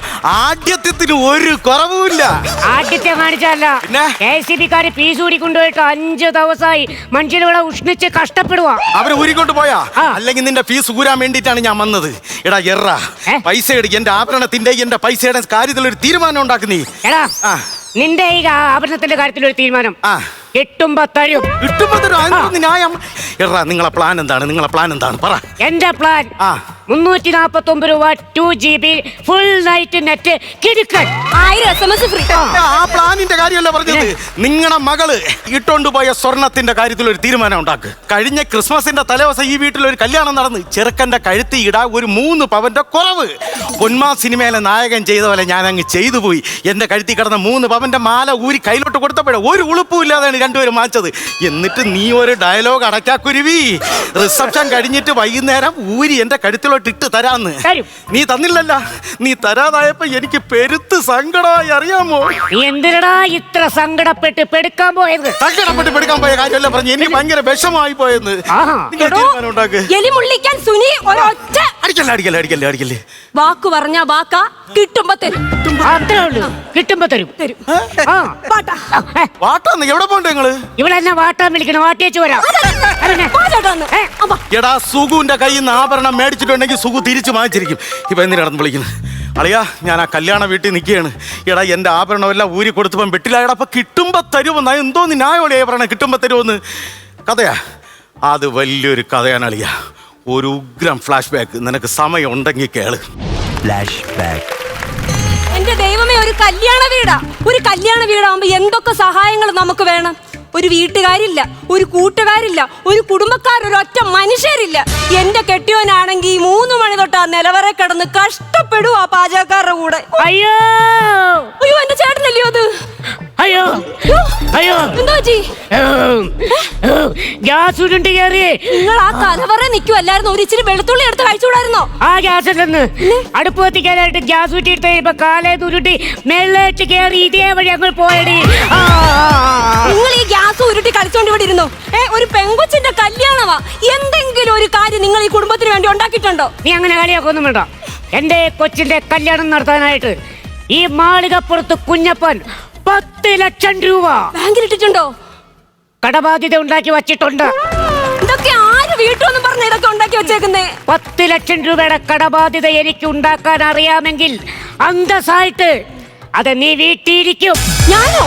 ആദ്യത്തിന് ഒരു കുറവുമില്ല. ആദ്യത്തെ കാണിച്ചല്ല, KCB-ക്കാര് പീസ് കൂടി കൊണ്ടുപോയിട്ട് 5 ദിവസമായി മനുഷ്യരുകളെ ഉഷ്ണിച്ച് കഷ്ടപ്പെടുവാ. അവര് ഊരിക്കൊണ്ട് പോയാ? അല്ലെങ്കിൽ നിന്റെ ഫീസ് ഊരാൻ വേണ്ടിട്ടാണ് ഞാൻ വന്നത്. എടാ പൈസ എടുക്കും. എന്റെ ആഭരണത്തിന്റെ എന്റെ പൈസയുടെ കാര്യത്തിൽ ഒരു തീരുമാനം ഉണ്ടാക്കുന്നീ. എടാ, നിന്റെ ഈ ആഭരണത്തിന്റെ കാര്യത്തിൽ ഒരു തീരുമാനം കിട്ടുമ്പോ തരും. കിട്ടുമ്പോ തരും. അതിനൊരു ന്യായം. എടാ നിങ്ങളെ പ്ലാൻ എന്താണ് പറ. എന്റെ പ്ലാൻ 349 രൂപ 2 GB ഫുൾ നൈറ്റ് നെറ്റ് കിടുക്കൻ. 1000 SMS ഫ്രീ. ആ പ്ലാനിന്റെ കാര്യമല്ല പറഞ്ഞത്. നിങ്ങളുടെ മകള് ഇട്ടോണ്ട് പോയ സ്വർണത്തിന്റെ കാര്യത്തിൽ ഒരു തീരുമാനം ഉണ്ടാക്ക്. കഴിഞ്ഞ ക്രിസ്മസിന്റെ തലേദിവസം ഈ വീട്ടിൽ ഒരു കല്യാണം നടന്ന് ചെറുക്കന്റെ കഴുത്തി ഇടാ ഒരു 3 പവന്റെ കുറവ്. പൊന്മാ സിനിമയിലെ നായകൻ ചെയ്ത പോലെ ഞാൻ അങ്ങ് ചെയ്തു പോയി. എന്റെ കഴുത്തി കിടന്ന 3 പവന്റെ മാല ഊരി കയ്യിലോട്ട് കൊടുത്തപ്പോഴേ ഒരു ഉളുപ്പും ഇല്ലാതെയാണ് രണ്ടുപേരും വാങ്ങിച്ചത്. എന്നിട്ട് നീ ഒരു ഡയലോഗ് അടയ്ക്കാക്കുരുവി. റിസപ്ഷൻ കഴിഞ്ഞിട്ട് വൈകുന്നേരം ഊരി എന്റെ കഴുത്തിലോട്ട് ഇട്ട് തരാന്ന്. നീ തന്നില്ലല്ല. നീ തരാതായപ്പോ എനിക്ക് പെരുത്ത് സങ്കടമായി, അറിയാമോ? നീ എന്തിനടാ ഇത്ര സങ്കടപ്പെട്ട് പെടുക്കാൻ പോയത്? പെടുക്കാൻ പോയ കാര്യമല്ല പറഞ്ഞു. എനിക്ക് ഭയങ്കര വിഷമായി പോയെന്ന്. എലിമുള്ളിക്കാൻ സുനി ഒരൊറ്റ അടിക്കല്ലേ. വാക്ക് പറഞ്ഞ വാക്ക കിട്ടുമ്പോ തരും. അത്രേ ഉള്ളൂ. കിട്ടുമ്പോ തരും. വാട്ടാന്ന് എവിടെ പോണ്ടേ നിങ്ങള്? ഇവിടെ എന്നെ വാട്ടാൻ വിളിക്കണം. വാട്ടിയേച്ചു വരാം. എടാ സുഖുവിന്റെ കയ്യിൽ നിന്ന് ആഭരണം മേടിച്ചിട്ടുണ്ടെങ്കിൽ സുഖു തിരിച്ചു വാങ്ങിച്ചിരിക്കും. ഇപ്പൊ എന്തിനാണെന്ന് വിളിക്കുന്നത്? അളിയാ ഞാൻ ആ കല്യാണ വീട്ടിൽ നിൽക്കുകയാണ്. എടാ എന്റെ ആഭരണം എല്ലാം ഊരി കൊടുത്തപ്പം വെട്ടിലായടാ. അപ്പൊ കിട്ടുമ്പോ തരുമെന്ന് എന്തോന്ന് ന്യായമല്ലേ പറയണേ? കിട്ടുമ്പോ തരുമെന്ന് കഥയാ. അത് വലിയൊരു കഥയാണ് അളിയാ. ഒരു ഉഗ്രം ഫ്ലാഷ് ബാക്ക്. നിനക്ക് സമയം ഉണ്ടെങ്കിൽ കേള്. Flash back. എന്റെ ദൈവമേ, ഒരു കല്യാണ വീടാകുമ്പോ എന്തൊക്കെ സഹായങ്ങൾ നമുക്ക് വേണം. ഒരു വീട്ടുകാരില്ല, ഒരു കൂട്ടുകാരില്ല, ഒരു കുടുംബക്കാർ, ഒരൊറ്റ മനുഷ്യരില്ല. എന്റെ കെട്ടിയോനാണെങ്കിൽ 3 മണി തൊട്ട് ആ നിലവറ കിടന്ന് കഷ്ടപ്പെടും ആ പാചകക്കാരുടെ കൂടെ. അയ്യോ അയ്യോ, എന്റെ ചേട്ടനല്ലയോ അത്? അയ്യോ അയ്യോ എന്താ ചേച്ചി? ഗ്യാസ് ഉരുണ്ട് കയറി. നിങ്ങൾ ആ കലവറ നിൽക്കുവല്ലായിരുന്നു? ഒരു ഇച്ചിരി വെളുത്തുള്ളി എടുത്ത് കഴിച്ചുകൂടായിരുന്നോ? ആ ഗ്യാസ് നിന്ന് അടുപ്പ് കത്തിക്കാനായിട്ട് ഗ്യാസ് ഊറ്റിയിട്ട് ഇപ്പൊ കാലേന്ന് ഉരുട്ടി മേളിലേക്ക് കയറി ഇതേ വഴി അങ്ങ് പോയടി. നിങ്ങൾ ഈ ഗ്യാസ് ഉരുട്ടി കളിച്ചോണ്ട് ഇവിടെ ഇരുന്നു. ഒരു പെങ്കൊച്ചിന്റെ കല്യാണമാ. എന്തെങ്കിലും ഒരു കാര്യം നിങ്ങൾ ഈ കുടുംബത്തിന് വേണ്ടി ഉണ്ടാക്കിയിട്ടുണ്ടോ? നീ അങ്ങനെ കളിയാക്കൊന്നും വേണ്ട. എന്റെ കൊച്ചിന്റെ കല്യാണം നടത്താനായിട്ട് ഈ മാളികപ്പുറത്ത് കുഞ്ഞപ്പൻ 10 ലക്ഷം രൂപ ബാങ്കിലിട്ടിട്ടുണ്ടോ? കടബാധ്യത ഉണ്ടാക്കി വച്ചിട്ടുണ്ട്. ഇതൊക്കെ ആര് വീട്ടൊന്നും പറഞ്ഞ ഇതൊക്കെ ഉണ്ടാക്കി വെച്ചേക്കുന്നേ? 10 ലക്ഷം രൂപയുടെ കടബാധ്യത എനിക്ക് ഉണ്ടാക്കാൻ അറിയാമെങ്കിൽ അന്തസ്സായിട്ട് അത് നീ വീട്ടിയിരിക്കും. ഞാനോ?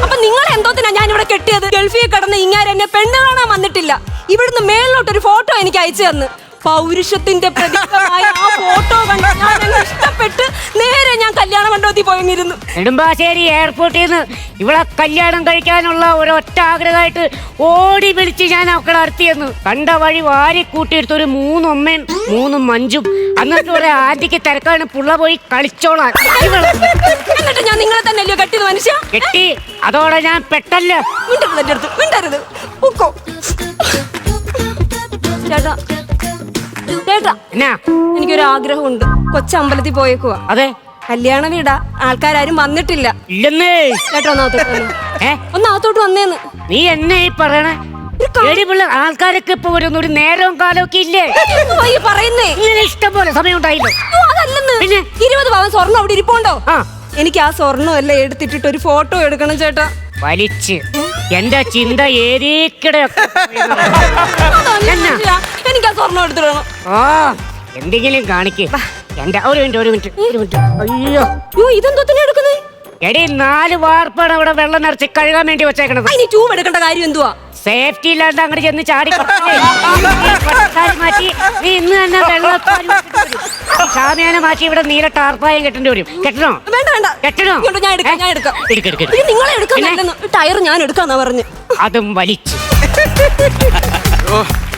അപ്പൊ നിങ്ങൾ എന്തോത്തിനാ ഞാൻ ഇവിടെ കെട്ടിയത്? ഗൾഫിൽ കിടന്ന് ഇങ്ങാരെ എന്നെ പെണ്ണ് കാണാൻ വന്നിട്ടില്ല. ഇവിടുന്ന് മേളിലോട്ടൊരു ഫോട്ടോ എനിക്ക് അയച്ചു തന്ന്. പൗരുഷത്തിന്റെ പ്രതീകമായ ആ ഫോട്ടോ കണ്ട് ഞാൻ ഇഷ്ടപ്പെട്ട് നേരെ ഞാൻ കല്യാണ മണ്ഡപത്തിൽ പോയിരുന്നു. നെടുമ്പാശ്ശേരി എയർപോർട്ടിൽ നിന്ന് ഇവിടെ കല്യാണം കഴിക്കാനുള്ള ഒരൊറ്റ ആഗ്രഹമായിട്ട് ഓടി വിളിച്ച് ഞാൻ അവക്കളെ അടുത്തിയെന്ന്. കണ്ട വഴി വാരി കൂട്ടിയെടുത്ത് ഒരു 3 അമ്മയും 3 മഞ്ചും. എന്നിട്ട് ഒരു ആന്റിക്ക് തിരക്കാണ് പുള്ള പോയി കളിച്ചോളാൻ. എന്നിട്ട് ഞാൻ നിങ്ങളെ തന്നെ അല്ലയോ കെട്ടിയത് മനുഷ്യ? കെട്ടി അതോടെ ഞാൻ പെട്ടല്ലോ. മിണ്ടരുത്. ചേട്ടാ എനിക്കൊരു ആഗ്രഹമുണ്ട്. കൊച്ചമ്പലത്തിൽ പോയേക്കുവാ. അതെ, കല്യാണ വീടാ. ആൾക്കാരും വന്നിട്ടില്ല. ഇല്ലെന്നേ. ചേട്ടാ ഒന്നാകത്തോട്ട് വന്നേന്ന്. നീ എന്നെ ഈ പറയണേ? ആൾക്കാരൊക്കെ ഇപ്പൊ വരുന്ന ഒരു നേരവും കാലമൊക്കെ ഇല്ലേ പറയുന്നേ? ഇങ്ങനെ ഇഷ്ടം പോലെ സമയം ഉണ്ടായില്ലോ. അതല്ലെന്ന്. പിന്നെ 20 പവൻ സ്വർണ്ണം അവിടെ ഇരിപ്പുണ്ടോ? എനിക്ക് ആ സ്വർണ്ണം എല്ലാം എടുത്തിട്ടിട്ട് ഒരു ഫോട്ടോ എടുക്കണം ചേട്ടാ. വലിച്ച് എന്റെ ചിന്ത ഏരിക്കിടയൊക്കെ എനിക്ക് ആ സ്വർണ്ണം എടുത്തിടണം. എന്തെങ്കിലും കാണിക്ക്. എന്റെ ഒരു മിനിറ്റ്. അയ്യോ ഇതെന്തോ എടുക്കുന്നേ? എടി 4 വാർപ്പാണ് അവിടെ വെള്ളം നിറച്ച് കഴുകാൻ വേണ്ടി വെച്ചേക്കണത്. ഇനി ട്യൂബ് എടുക്കേണ്ട കാര്യം എന്തുവാ? സേഫ്റ്റി ഇല്ലാണ്ട് അങ്ങോട്ട് ചെന്ന് ചാടി മാറ്റി നീ ഇന്ന് തന്നെ വെള്ളം ഷാമിയാനെ മാറ്റി ഇവിടെ നീല ടാർപ്പായം കെട്ടേണ്ടി വരും. കെട്ടണോ? വേണ്ട. കെട്ടണോ? ഞാൻ എടുക്കാം. നിങ്ങളെ എടുക്കാൻ ടയർ ഞാൻ എടുക്കാന്നാ പറഞ്ഞു. അതും വലിച്ചു.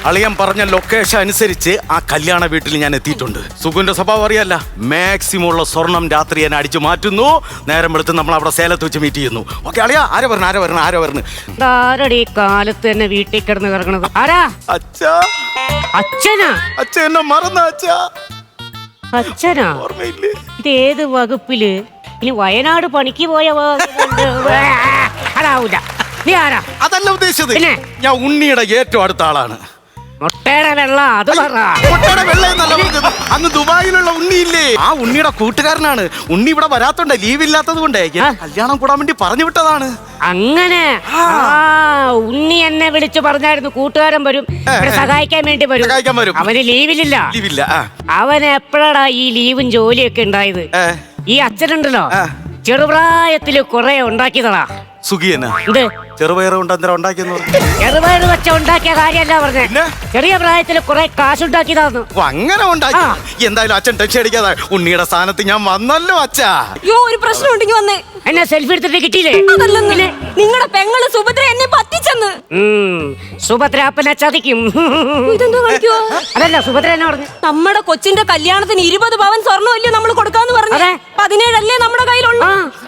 അളിയൻ പറഞ്ഞ ലൊക്കേഷൻ അനുസരിച്ച് ആ കല്യാണ വീട്ടിൽ ഞാൻ എത്തിയിട്ടുണ്ട്. സുഖുവിന്റെ സ്വഭാവം അറിയാല്ല. മാക്സിമം ഉള്ള സ്വർണം രാത്രി ഞാൻ അടിച്ചു മാറ്റുന്നു. നേരം എടുത്ത് നമ്മൾ അവിടെ സേലത്ത് വെച്ച് മീറ്റ് ചെയ്യുന്നു. ഓക്കെ അളിയാ, ആരോ പറഞ്ഞു ആരടി കാലത്ത് തന്നെ വീട്ടിൽ കിടന്ന് കിടക്കണത്? ആരാ? അച്ഛനാ? അച്ഛൻ എന്നെ മറന്ന അച്ഛനാ? ഓർമ്മയില്ലേ? ഇത് ഏത് വകുപ്പില്? ഇനി വയനാട് പണിക്ക് പോയ അതാവൂല. നീ ആരാ? അതല്ല ഉദ്ദേശിച്ചത്. ഞാൻ ഉണ്ണിയുടെ ഏറ്റവും അടുത്ത ആളാണ്. മുട്ടയുടെ വെള്ള. അത് മുട്ടയുടെ വെള്ള എന്നല്ല പറഞ്ഞത്. അന്ന് ദുബായിലുള്ള ഉണ്ണിയില്ലേ, ആ ഉണ്ണിയുടെ കൂട്ടുകാരനാണ്. ഉണ്ണി ഇവിടെ വരാത്തോണ്ട്, ലീവ് ഇല്ലാത്തത് കൊണ്ട് കല്യാണം കൂടാൻ വേണ്ടി പറഞ്ഞു വിട്ടതാണ്. അങ്ങനെ ഉണ്ണി എന്നെ വിളിച്ചു പറഞ്ഞായിരുന്നു കൂട്ടുകാരൻ വരും, സഹായിക്കാൻ വേണ്ടി വരും. അവന് ലീവില്ല. അവൻ എപ്പോഴാടാ ഈ ലീവും ജോലിയൊക്കെ ഉണ്ടായത്? ഈ അച്ഛനുണ്ടല്ലോ, ചെറുപ്രായത്തില് കുറെ ഉണ്ടാക്കിയതാ. സുഖിയന ചെറുപയർ കൊണ്ട് എന്തിനാ ഉണ്ടാക്കിയെന്ന് പറഞ്ഞു? ചെറുപയർ വെച്ച ഉണ്ടാക്കിയ കാര്യമല്ല പറഞ്ഞേ. പിന്നെ? ചെറിയ പ്രായത്തിൽ കുറെ കാശുണ്ടാക്കിയതാണ്. ഓ, അങ്ങനെ ഉണ്ടാക്കി. എന്തായാലും അച്ഛൻ ടെൻഷൻ അടിക്കാതെ ഉണ്ണിയുടെ സ്ഥാനത്ത് ഞാൻ വന്നല്ലോ അച്ഛാ. അയ്യോ ഒരു പ്രശ്നം ഉണ്ടെങ്കിൽ വന്നേ. എന്നെ സെൽഫി എടുത്തിട്ട് കിട്ടിയില്ലേ? അതല്ലെന്ന് നിങ്ങളുടെ പെങ്ങള് സുഭദ്ര എന്നെ പറ്റിച്ചെന്ന്. സുഭദ്ര അപ്പനെ ചതിക്കും. ഇതെന്തോ കളിക്കുവോ? അതല്ല സുഭദ്ര എന്നെ പറഞ്ഞു നമ്മുടെ കൊച്ചിന്റെ കല്യാണത്തിന് 20 പവൻ സ്വർണ്ണം അല്ലേ നമ്മൾ കൊടുക്കാന്ന് പറഞ്ഞു. 17 അല്ലേ നമ്മുടെ കയ്യിലുള്ള.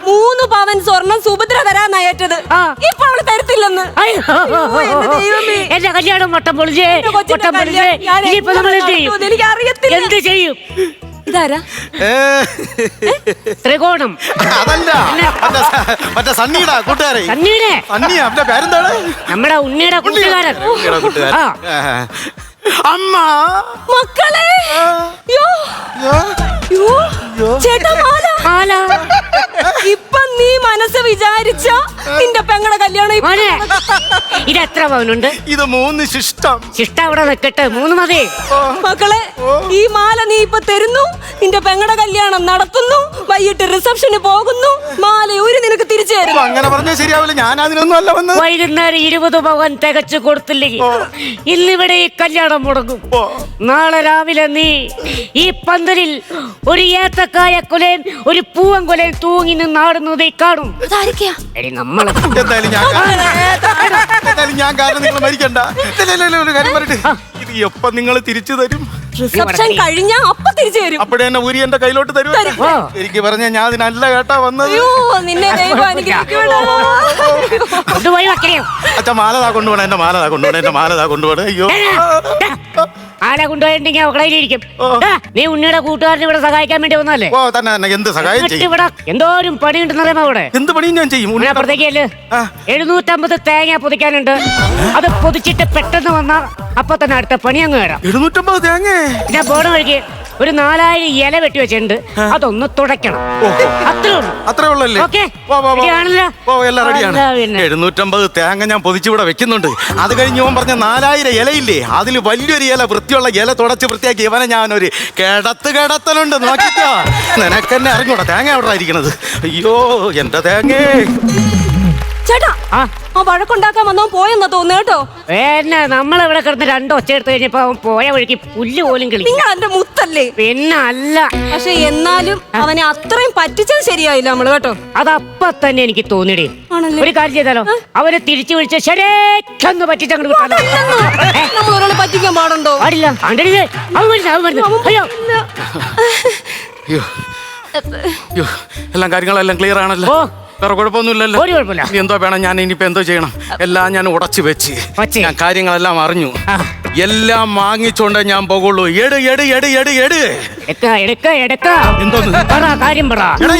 3 പവൻ സ്വർണം സുഭദ്ര തരാന്നയറ്റത്. ഇപ്പൊ അവള് തരത്തില്ലെന്ന്. എന്റെ കല്യാണം മൊട്ടം പൊളിച്ചേ. ഇനിയിപ്പോ നമ്മൾ എന്ത് ചെയ്യും? എനിക്ക് അറിയത്തില്ല. എന്ത് ചെയ്യും? ഇതാരാ? ത്രികോണം. അതല്ല മറ്റേ സണ്ണിയുടെ കൂട്ടുകാരെ. സണ്ണിയുടെ സണ്ണിയാ അവന്റെ പേരെന്താണ്? നമ്മുടെ ഉണ്ണിയുടെ കൂട്ടുകാരൻ. അമ്മ മക്കളെ ചേട്ടാ മാല. ഇപ്പൊ നീ മനസ്സ് വിചാരിച്ച നിന്റെ പെങ്ങളുടെ കല്യാണം ഇത് എത്ര പവനുണ്ട്? ഇത് 3 ശിഷ്ടം. ശിഷ്ടം അവിടെ നിൽക്കട്ടെ, 3 മതി. മക്കളെ ഈ മാല നീ ഇപ്പൊ തരുന്നു, നിന്റെ പെങ്ങളുടെ കല്യാണം നടത്തുന്നു, വൈകിട്ട് റിസപ്ഷന് പോകുന്നു, മാല ഒരു നിനക്ക് തിരിച്ചു തരും. അങ്ങനെ പറഞ്ഞാൽ ശരിയാവില്ല, ഞാൻ അതിനൊന്നും അല്ല വന്നത്. വൈകുന്നേരം 20 പവൻ തികച്ചു കൊടുത്തില്ലെങ്കിൽ ഇന്നിവിടെ ഈ കല്യാണം മുടങ്ങും. നാളെ രാവിലെ നീ ഈ പന്തലിൽ ഒരു ഏത്തക്കായ കൊലയും ഒരു പൂവൻ കൊലയും തൂങ്ങി നിന്നാടുന്നത് കാണും. എന്തായാലും ഞാൻ കാരണം നിങ്ങൾ മരിക്കണ്ട. ഒരു കാര്യം പറയട്ടെ, ഇത് എപ്പ നിങ്ങൾ തിരിച്ചു തരും? റിസപ്ഷൻ കഴിഞ്ഞാ അപ്പൊ തിരിച്ചു തരും. അപ്പോഴേ എന്നെ ഊരി എന്റെ കയ്യിലോട്ട് തരും. എനിക്ക് പറഞ്ഞ ഞാൻ അതിനല്ല കേട്ടാ വന്നത്. നിന്നെ അച്ഛാ മാലതാ കൊണ്ടുപോണേ, എന്റെ മാലതാ കൊണ്ടുപോണേ, എന്റെ മാലതാ കൊണ്ടുപോണേ. അയ്യോ ആളെ കൊണ്ടുപോയിട്ടുണ്ടെങ്കിൽ അവളയിലിരിക്കും. നീ ഉണ്ണിയുടെ കൂട്ടുകാരനെ ഇവിടെ സഹായിക്കാൻ വേണ്ടി വന്നല്ലേ? ഓ തന്നെ എന്ത് സഹായം ചെയ്യും? ഇവിടെ എന്തോരും പണിയുണ്ടെന്നറിയാമോ? അവിടെ എന്ത് പണിയും ഞാൻ ചെയ്യും. അപ്പുറത്തേക്കല്ലേ 750 തേങ്ങ പൊതിക്കാനുണ്ട്. അത് പൊതിച്ചിട്ട് പെട്ടെന്ന് വന്നാൽ അപ്പൊ തന്നെ അടുത്ത പണി അങ്ങ് വരാം. 750 തേങ്ങ ഞാൻ പോണ വഴിക്ക് ഒരു 4000 ഇല വെട്ടി വെച്ചിട്ടുണ്ട്, അതൊന്ന് തുടയ്ക്കണം. അത്രേ ഉള്ളല്ലേ? 750 തേങ്ങ ഞാൻ പൊതിച്ചിവിടെ വെക്കുന്നുണ്ട്. അത് കഴിഞ്ഞ് ഓൻ പറഞ്ഞ 4000 ഇലയില്ലേ, അതിൽ വലിയൊരു ഇല, വൃത്തിയുള്ള ഇല തുടച്ച് വൃത്തിയാക്കി ഇവനെ ഞാനൊരു കിടത്തലുണ്ട്. നോക്കിക്കോ, നിനക്കെന്നെ അറിഞ്ഞൂടാ തേങ്ങ എവിടെ ഇരിക്കണത്. അയ്യോ എന്റെ തേങ്ങ. ചേട്ടാ ആ വഴക്കുണ്ടാക്കാൻ വന്നവൻ പോയെന്നാ തോന്നുന്നു കേട്ടോ. പിന്നെ നമ്മളെവിടെ കിടന്ന് 2 ഒച്ച എടുത്ത് കഴിഞ്ഞപ്പോ അവൻ പോയ വഴിക്ക് പുല്ല് പോലും കളി. നിങ്ങൾ എന്റെ മുത്തല്ലേ? പിന്നെ അല്ല. പക്ഷെ എന്നാലും അവനെ അത്രയും പറ്റിച്ചത് ശരിയായില്ല നമ്മള് കേട്ടോ. അതപ്പ തന്നെ എനിക്ക് തോന്നിടേ. ഒരു കാര്യം ചെയ്താലോ, അവരെ തിരിച്ചു വിളിച്ച് ശരിയെന്ന് പറ്റിച്ചങ്ങോട്ട് നമ്മൾ ഒരാളെ പറ്റിക്കാൻ പാടുണ്ടോ? പാടില്ല. അയ്യോ എല്ലാം കാര്യങ്ങളെല്ലാം ക്ലിയർ ആണല്ലോ? വേറെ കുഴപ്പമൊന്നുമില്ലല്ലോ? ഒരു കുഴപ്പമില്ല. എന്തോ വേണം, ഞാൻ ഇനിയിപ്പോ എന്തോ ചെയ്യണം? എല്ലാം ഞാൻ ഉടച്ചു വെച്ച് ഞാൻ കാര്യങ്ങളെല്ലാം അറിഞ്ഞു. എല്ലാം വാങ്ങിച്ചോണ്ടേ ഞാൻ പോകുള്ളൂ.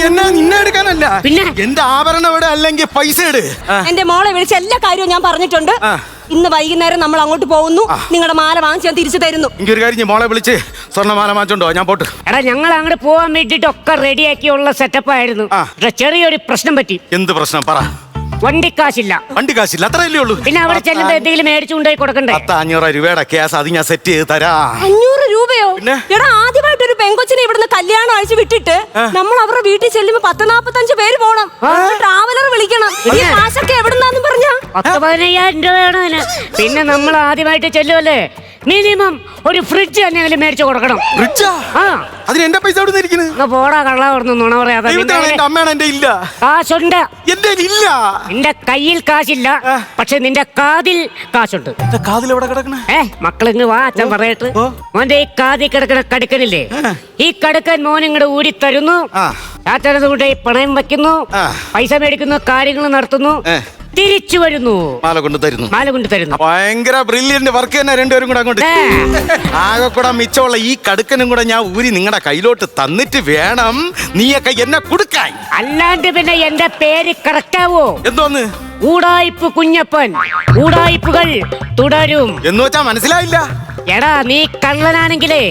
എന്നാ നിന്നെ എടുക്കാനല്ല, പിന്നെ എന്റെ ആഭരണം ഇവിടെ അല്ലെങ്കിൽ പൈസ ഇട്. എന്റെ മോളെ വിളിച്ച എല്ലാ കാര്യവും ഞാൻ പറഞ്ഞിട്ടുണ്ട്. ഇന്ന് വൈകുന്നേരം നമ്മൾ അങ്ങോട്ട് പോകുന്നു. നിങ്ങളുടെ മാല വാങ്ങിച്ച് ഞാൻ തിരിച്ചു തരുന്നു. എനിക്കൊരു കാര്യം, മോളെ വിളിച്ച് സ്വർണ്ണമാല വാങ്ങിച്ചോണ്ടോ, ഞാൻ പോട്ട്. എടാ ഞങ്ങൾ അങ്ങോട്ട് പോകാൻ വേണ്ടിട്ട് ഒക്കെ റെഡിയാക്കിയുള്ള സെറ്റപ്പ് ആയിരുന്നു. ചെറിയൊരു പ്രശ്നം പറ്റി. എന്ത് പ്രശ്നം പറ? വണ്ടിക്കാശില്ല. വണ്ടിക്കാശില്ല, അത്രയല്ലേ ഉള്ളൂ. പിന്നെ അവിടെ ചെല്ലുമ്പോ എന്തെങ്കിലും മേടിച്ചു കൊണ്ടുപോയി കൊടുക്കണ്ടേ? 500 രൂപയുടെ കേസ്, അത് ഞാൻ സെറ്റ് ചെയ്ത് തരാം. 500 രൂപയോ? എടാ ആദ്യമായിട്ട് ഒരു പെങ്കൊച്ചിനെ ഇവിടുന്ന് കല്യാണം അഴിച്ചു വിട്ടിട്ട് നമ്മൾ അവരുടെ വീട്ടിൽ ചെല്ലുമ്പോ 10-45 പേര് പോണം. ട്രാവലർ വിളിക്കണം. ഈ കാശൊക്കെ എവിടുന്നാന്ന് പറഞ്ഞാ 10-15,000 രൂപയാണ്. പിന്നെ നമ്മൾ ആദ്യമായിട്ട് ചെല്ലുമല്ലേ, മിനിമം ഒരു ഫ്രിഡ്ജ് തന്നെ മേടിച്ചു കൊടുക്കണം. അതിന് എന്റെ പൈസ എവിടെ ഇരിക്കുന്നത്? പോടാ കള്ള പറഞ്ഞു നുണ പറയാതെ. കാശുണ്ട്, നിന്റെ കയ്യിൽ കാശില്ല, പക്ഷെ നിന്റെ കാതിൽ കാശുണ്ട്. കാതിൽ എവിടെ കിടക്കണ? മക്കളിങ്ങ് വാ, അച്ഛൻ പറയട്ടെ. മോന്റെ ഈ കാതിൽ കിടക്കണ കടുക്കനില്ലേ, ഈ കടുക്കൻ മോൻ ഇങ്ങോട്ട് ഊരി തരുന്നു. ചാറ്റനത് കൊണ്ട് പണയം വെക്കുന്നു, പൈസ മേടിക്കുന്നു, കാര്യങ്ങൾ നടത്തുന്നു, തിരിച്ചു വരുന്നു, മാല കൊണ്ട് തരുന്നു. ഭയങ്കര ബ്രില്യന്റ് വർക്ക് തന്നെ രണ്ടുപേരും കൂടെ അങ്ങോട്ട്. ആകെ കൂടെ മിച്ചമുള്ള ഈ കടുക്കനും കൂടെ ഞാൻ ഊരി നിങ്ങളുടെ കയ്യിലോട്ട് തന്നിട്ട് വേണം നീയൊക്കെ എന്നെ കൊടുക്കാൻ. അല്ലാണ്ട് പിന്നെ എന്റെ പേര് കറക്റ്റാവോ? എന്തോന്ന്? ഊടായിപ്പ് കുഞ്ഞപ്പൻ. ഊടായിപ്പുകൾ തുടരും എന്ന് വെച്ചാ മനസ്സിലായില്ല. എടാ നീ കള്ളനാണെങ്കിലേ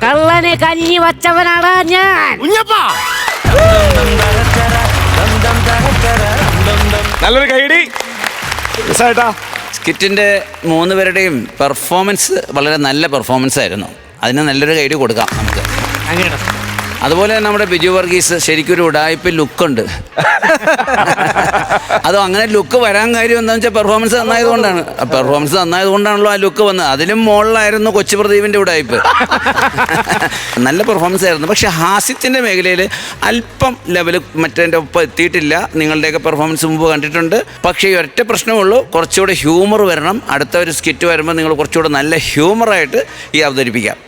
കള്ളനെ കഞ്ഞി വച്ചവനാടാ ഞാൻ. നല്ലൊരു കൈയടി. സ്കിറ്റിന്റെ 3 പേരുടെയും പെർഫോമൻസ് വളരെ നല്ല പെർഫോമൻസ് ആയിരുന്നു. അതിന് നല്ലൊരു കൈഡി കൊടുക്കാം നമുക്ക്. അതുപോലെ നമ്മുടെ ബിജു വർഗീസ് ശരിക്കും ഒരു ഉടായ്പ ലുക്കുണ്ട്. അത് അങ്ങനെ ലുക്ക് വരാൻ കാര്യം എന്താണെന്ന് വെച്ചാൽ പെർഫോമൻസ് നന്നായതുകൊണ്ടാണ്. പെർഫോമൻസ് നന്നായതുകൊണ്ടാണല്ലോ ആ ലുക്ക് വന്നത്. അതിലും മുകളിലായിരുന്നു കൊച്ചു പ്രദീപിൻ്റെ ഉടായ്പ്. നല്ല പെർഫോമൻസ് ആയിരുന്നു. പക്ഷെ ഹാസ്യത്തിൻ്റെ മേഖലയിൽ അല്പം ലെവൽ മറ്റേൻ്റെ ഒപ്പം എത്തിയിട്ടില്ല. നിങ്ങളുടെയൊക്കെ പെർഫോമൻസ് മുമ്പ് കണ്ടിട്ടുണ്ട്. പക്ഷേ ഈ ഒറ്റ പ്രശ്നമുള്ളൂ, കുറച്ചുകൂടെ ഹ്യൂമർ വരണം. അടുത്ത ഒരു സ്കിറ്റ് വരുമ്പോൾ നിങ്ങൾ കുറച്ചുകൂടെ നല്ല ഹ്യൂമറായിട്ട് ഈ അവതരിപ്പിക്കാം.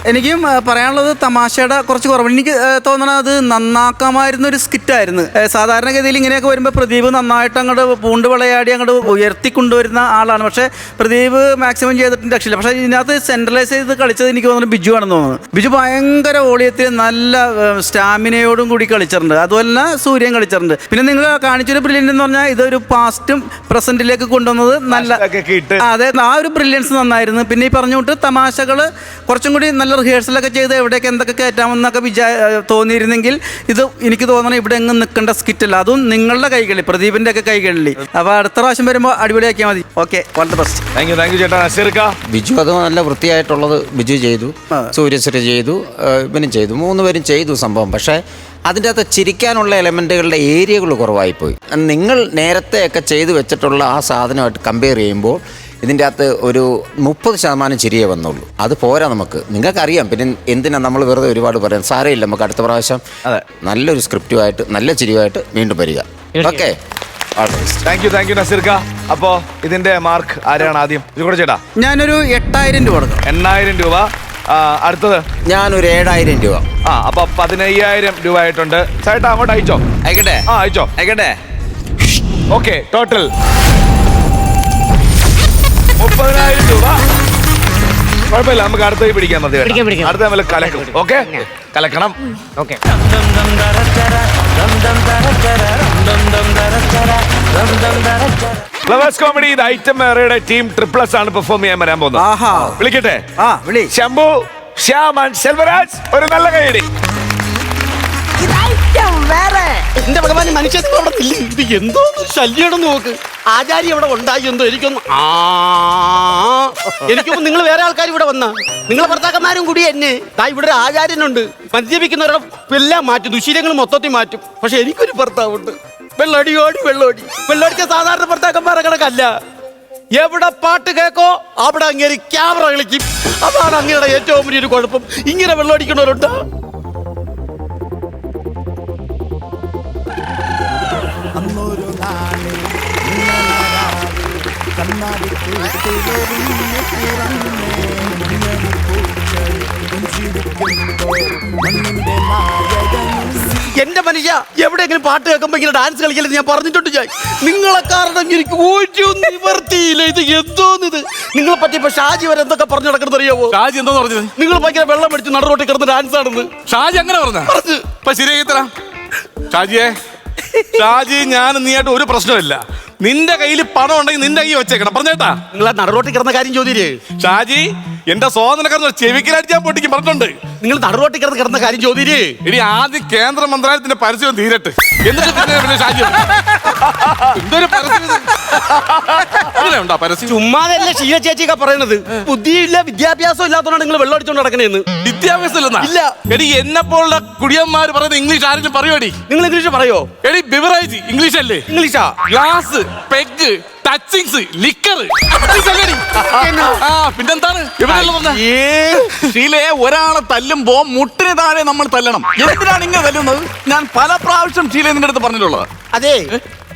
എനിക്കും പറയാനുള്ളത് തമാശയുടെ കുറച്ച് കുറവ്. എനിക്ക് തോന്നണത് അത് നന്നാക്കാമായിരുന്ന ഒരു സ്കിറ്റായിരുന്നു. സാധാരണഗതിയിൽ ഇങ്ങനെയൊക്കെ വരുമ്പോൾ പ്രദീപ് നന്നായിട്ട് അങ്ങോട്ട് പൂണ്ട് വിളയാടി അങ്ങോട്ട് ഉയർത്തിക്കൊണ്ടുവരുന്ന ആളാണ്. പക്ഷേ പ്രദീപ് മാക്സിമം ചെയ്തിട്ടുണ്ട് രക്ഷയില്ല. പക്ഷേ ഇതിനകത്ത് സെൻട്രലൈസ് ചെയ്ത് കളിച്ചത് എനിക്ക് തോന്നുന്നു ബിജു ആണെന്ന് തോന്നുന്നു. ബിജു ഭയങ്കര വോളിയത്തിൽ നല്ല സ്റ്റാമിനയോടും കൂടി കളിച്ചിട്ടുണ്ട്. അതുപോലെ തന്നെ സൂര്യൻ കളിച്ചിട്ടുണ്ട്. പിന്നെ നിങ്ങൾ കാണിച്ചൊരു ബ്രില്യൻസ് എന്ന് പറഞ്ഞാൽ ഇതൊരു പാസ്റ്റും പ്രസന്റിലേക്ക് കൊണ്ടുവന്നത് നല്ല, അതെ, ആ ഒരു ബ്രില്യൻസ് നന്നായിരുന്നു. പിന്നെ ഈ പറഞ്ഞുകൊണ്ട് തമാശകൾ കുറച്ചും കൂടി നല്ല റിഹേഴ്സലൊക്കെ ചെയ്ത് എവിടെയൊക്കെ എന്തൊക്കെ കയറ്റാമെന്നൊക്കെ തോന്നിയിരുന്നെങ്കിൽ ഇത് എനിക്ക് തോന്നണം ഇവിടെ എങ്ങും നിൽക്കേണ്ട സ്കിറ്റല്ല. അതും നിങ്ങളുടെ കൈകളിൽ, പ്രദീപിന്റെ ഒക്കെ കൈകളിൽ. അപ്പോൾ അടുത്ത പ്രാവശ്യം വരുമ്പോൾ അടിപൊളിയാക്കിയാൽ മതി. Okay, all the best. Thank you ചേട്ടാ. ബിജു അത് നല്ല വൃത്തിയായിട്ടുള്ളത് ബിജു ചെയ്തു, സൂര്യശ്രീ ചെയ്തു, ഇവനും ചെയ്തു, 3 പേരും ചെയ്തു സംഭവം. പക്ഷേ അതിൻ്റെ അകത്ത് ചിരിക്കാനുള്ള എലമെൻറ്റുകളുടെ ഏരിയകൾ കുറവായിപ്പോയി. നിങ്ങൾ നേരത്തെയൊക്കെ ചെയ്തു വെച്ചിട്ടുള്ള ആ സാധനമായിട്ട് കമ്പയർ ചെയ്യുമ്പോൾ ഇതിൻ്റെ അകത്ത് ഒരു 30% ചിരിയേ വന്നുള്ളൂ. അത് പോരാ നമുക്ക്. നിങ്ങൾക്കറിയാം. പിന്നെ എന്തിനാ നമ്മൾ വെറുതെ ഒരുപാട് പറയാം. സാരമില്ല, നമുക്ക് അടുത്ത പ്രാവശ്യം നല്ലൊരു സ്ക്രിപ്റ്റുമായിട്ട് നല്ല ചിരിയുമായിട്ട് വീണ്ടും വരിക. ഓക്കെ, താങ്ക് യു നസീർക്ക. അപ്പോ ഇതിന്റെ മാർക്ക് ആരാണ് ആദ്യം? ഇത് കൂടെ ചേട്ടാ. ഞാനൊരു 8000 രൂപ കൊടുക്കും. 8000 രൂപ. അടുത്തത് ഞാനൊരു 7000 രൂപ. അപ്പൊ 15000 രൂപ ആയിട്ടുണ്ട്. ചേട്ടാ അങ്ങോട്ട് അയച്ചോ. അയക്കട്ടെ? അയക്കട്ടെ. ഓക്കെ, ടോട്ടൽ 30000 രൂപ. കുഴപ്പമില്ല, നമുക്ക് അടുത്ത പിടിക്കാൻ മതി. അടുത്ത നമ്മൾ കലക്കും. ഓക്കെ, കലക്കണം. ഓക്കെ, ഫ്ലവേഴ്സ് കോമഡി ഇത് ഐറ്റം വേറെയുടെ ടീം ട്രിപ്ലസ് ആണ് പെർഫോം ചെയ്യാൻ വരാൻ പോകുന്നത്. വിളിക്കട്ടെ? ശംഭു, ശ്യാം ആൻഡ് സെൽവരാജ്. ഒരു നല്ല കൈയടി. എന്റെ ഭഗവാൻ, മനുഷ്യർക്ക് അവിടെ ഇല്ല. ഇത് എന്തോ ശല്യമാണെന്ന് നോക്ക്. ആചാരി അവിടെ ഉണ്ടായി എന്തോ. എനിക്കൊന്നും നിങ്ങൾ വേറെ ആൾക്കാർ ഇവിടെ വന്ന നിങ്ങളെ ഭർത്താക്കന്മാരും കൂടി എന്നെ ഇവിടെ ഒരു ആചാര്യനുണ്ട്. മദ്യപിക്കുന്നവരുടെ എല്ലാം മാറ്റും, ദുശീലങ്ങൾ മൊത്തത്തിൽ മാറ്റും. പക്ഷെ എനിക്കൊരു ഭർത്താവുണ്ട്. വെള്ളമടിച്ച സാധാരണ ഭർത്താക്കന്മാരെ കണക്കല്ല. എവിടെ പാട്ട് കേക്കോ അവിടെ അങ്ങേര് ക്യാമറ കളിക്കും. അതാണ് അങ്ങയുടെ ഏറ്റവും വലിയൊരു കുഴപ്പം. ഇങ്ങനെ വെള്ളമടിക്കുന്നവരുണ്ട്. എന്റെ മനുഷ്യ, എവിടെയെങ്കിലും പാട്ട് കേൾക്കുമ്പോ ഇങ്ങനെ ഡാൻസ് കളിക്കലെന്ന് ഞാൻ പറഞ്ഞിട്ടുണ്ട്. നിങ്ങളെ കാരണം എനിക്ക് ഒരു നിവർത്തിയില്ല. ഇത് എന്തോന്നിത്? നിങ്ങളെ പറ്റി ഇപ്പൊ ഷാജി വരെ എന്തൊക്കെ പറഞ്ഞു നടക്കുന്നത് അറിയാവോ? ഷാജി എന്തോ പറഞ്ഞത്? നിങ്ങൾ ഭയങ്കര വെള്ളം അടിച്ച് നട റോട്ടിൽ കിടന്ന് ഡാൻസ് ആണെന്ന് ഷാജി അങ്ങനെ പറഞ്ഞു. ഇപ്പൊ ശരിയായി തരാം. ഷാജി, ഞാൻ നീയായിട്ട് ഒരു പ്രശ്നമില്ല. നിന്റെ കയ്യിൽ പണം ഉണ്ടെങ്കിൽ നിന്റെ കൈ വെച്ചേക്കണം. പറഞ്ഞേട്ടാ, നിങ്ങൾ നടുറോട്ടിൽ കിടന്ന കാര്യം ചോദിച്ചേ. ഷാജി, എന്റെ സോദനക്കാരൻ ചെവിക്കലടിച്ചാൻ പൊട്ടിക്കും പറഞ്ഞിട്ടുണ്ട്. നിങ്ങൾ നടുറോട്ടിൽ കിടന്ന കാര്യം ചോദിച്ചേ. ഇനി ആദ്യം കേന്ദ്ര മന്ത്രാലയത്തിന്റെ പരസ്യം തീരട്ടെ, എന്നിട്ട് പിന്നെ ഷാജി എന്തൊരു പരസ്യം ഉണ്ടോ? പരസ്യം ചുമ്മാതല്ല ഷീല ചേച്ചിയൊക്കെ പറയണത്. ബുദ്ധിയില്ല, വിദ്യാഭ്യാസം ഇല്ലാത്തതുകൊണ്ട് നിങ്ങൾ വെള്ളം അടിച്ചോണ്ട് നടക്കണേന്ന്. വിദ്യാഭ്യാസം ഇല്ല. എടി, എന്നെ പോലുള്ള കുടിയന്മാർ പറയുന്നത് ഇംഗ്ലീഷ് ആരെങ്കിലും പറയുമോടി? നിങ്ങൾ ഇംഗ്ലീഷ് പറയോ? എടി, ബിവറേജ് ഇംഗ്ലീഷ് അല്ലേ? ഇംഗ്ലീഷാ? Glass, peg, touchings, liquor. പിന്നെന്താണ് ഷീലയെ ഒരാളെ തല്ലുമ്പോ മുട്ടിന് താഴെ നമ്മൾ തല്ലണം. എന്തിനാണ് ഇങ്ങനെ തല്ലുന്നത്? ഞാൻ പല പ്രാവശ്യം ഷീലയെ നിന്റെ അടുത്ത് പറഞ്ഞിട്ടുള്ളത്. അതെ,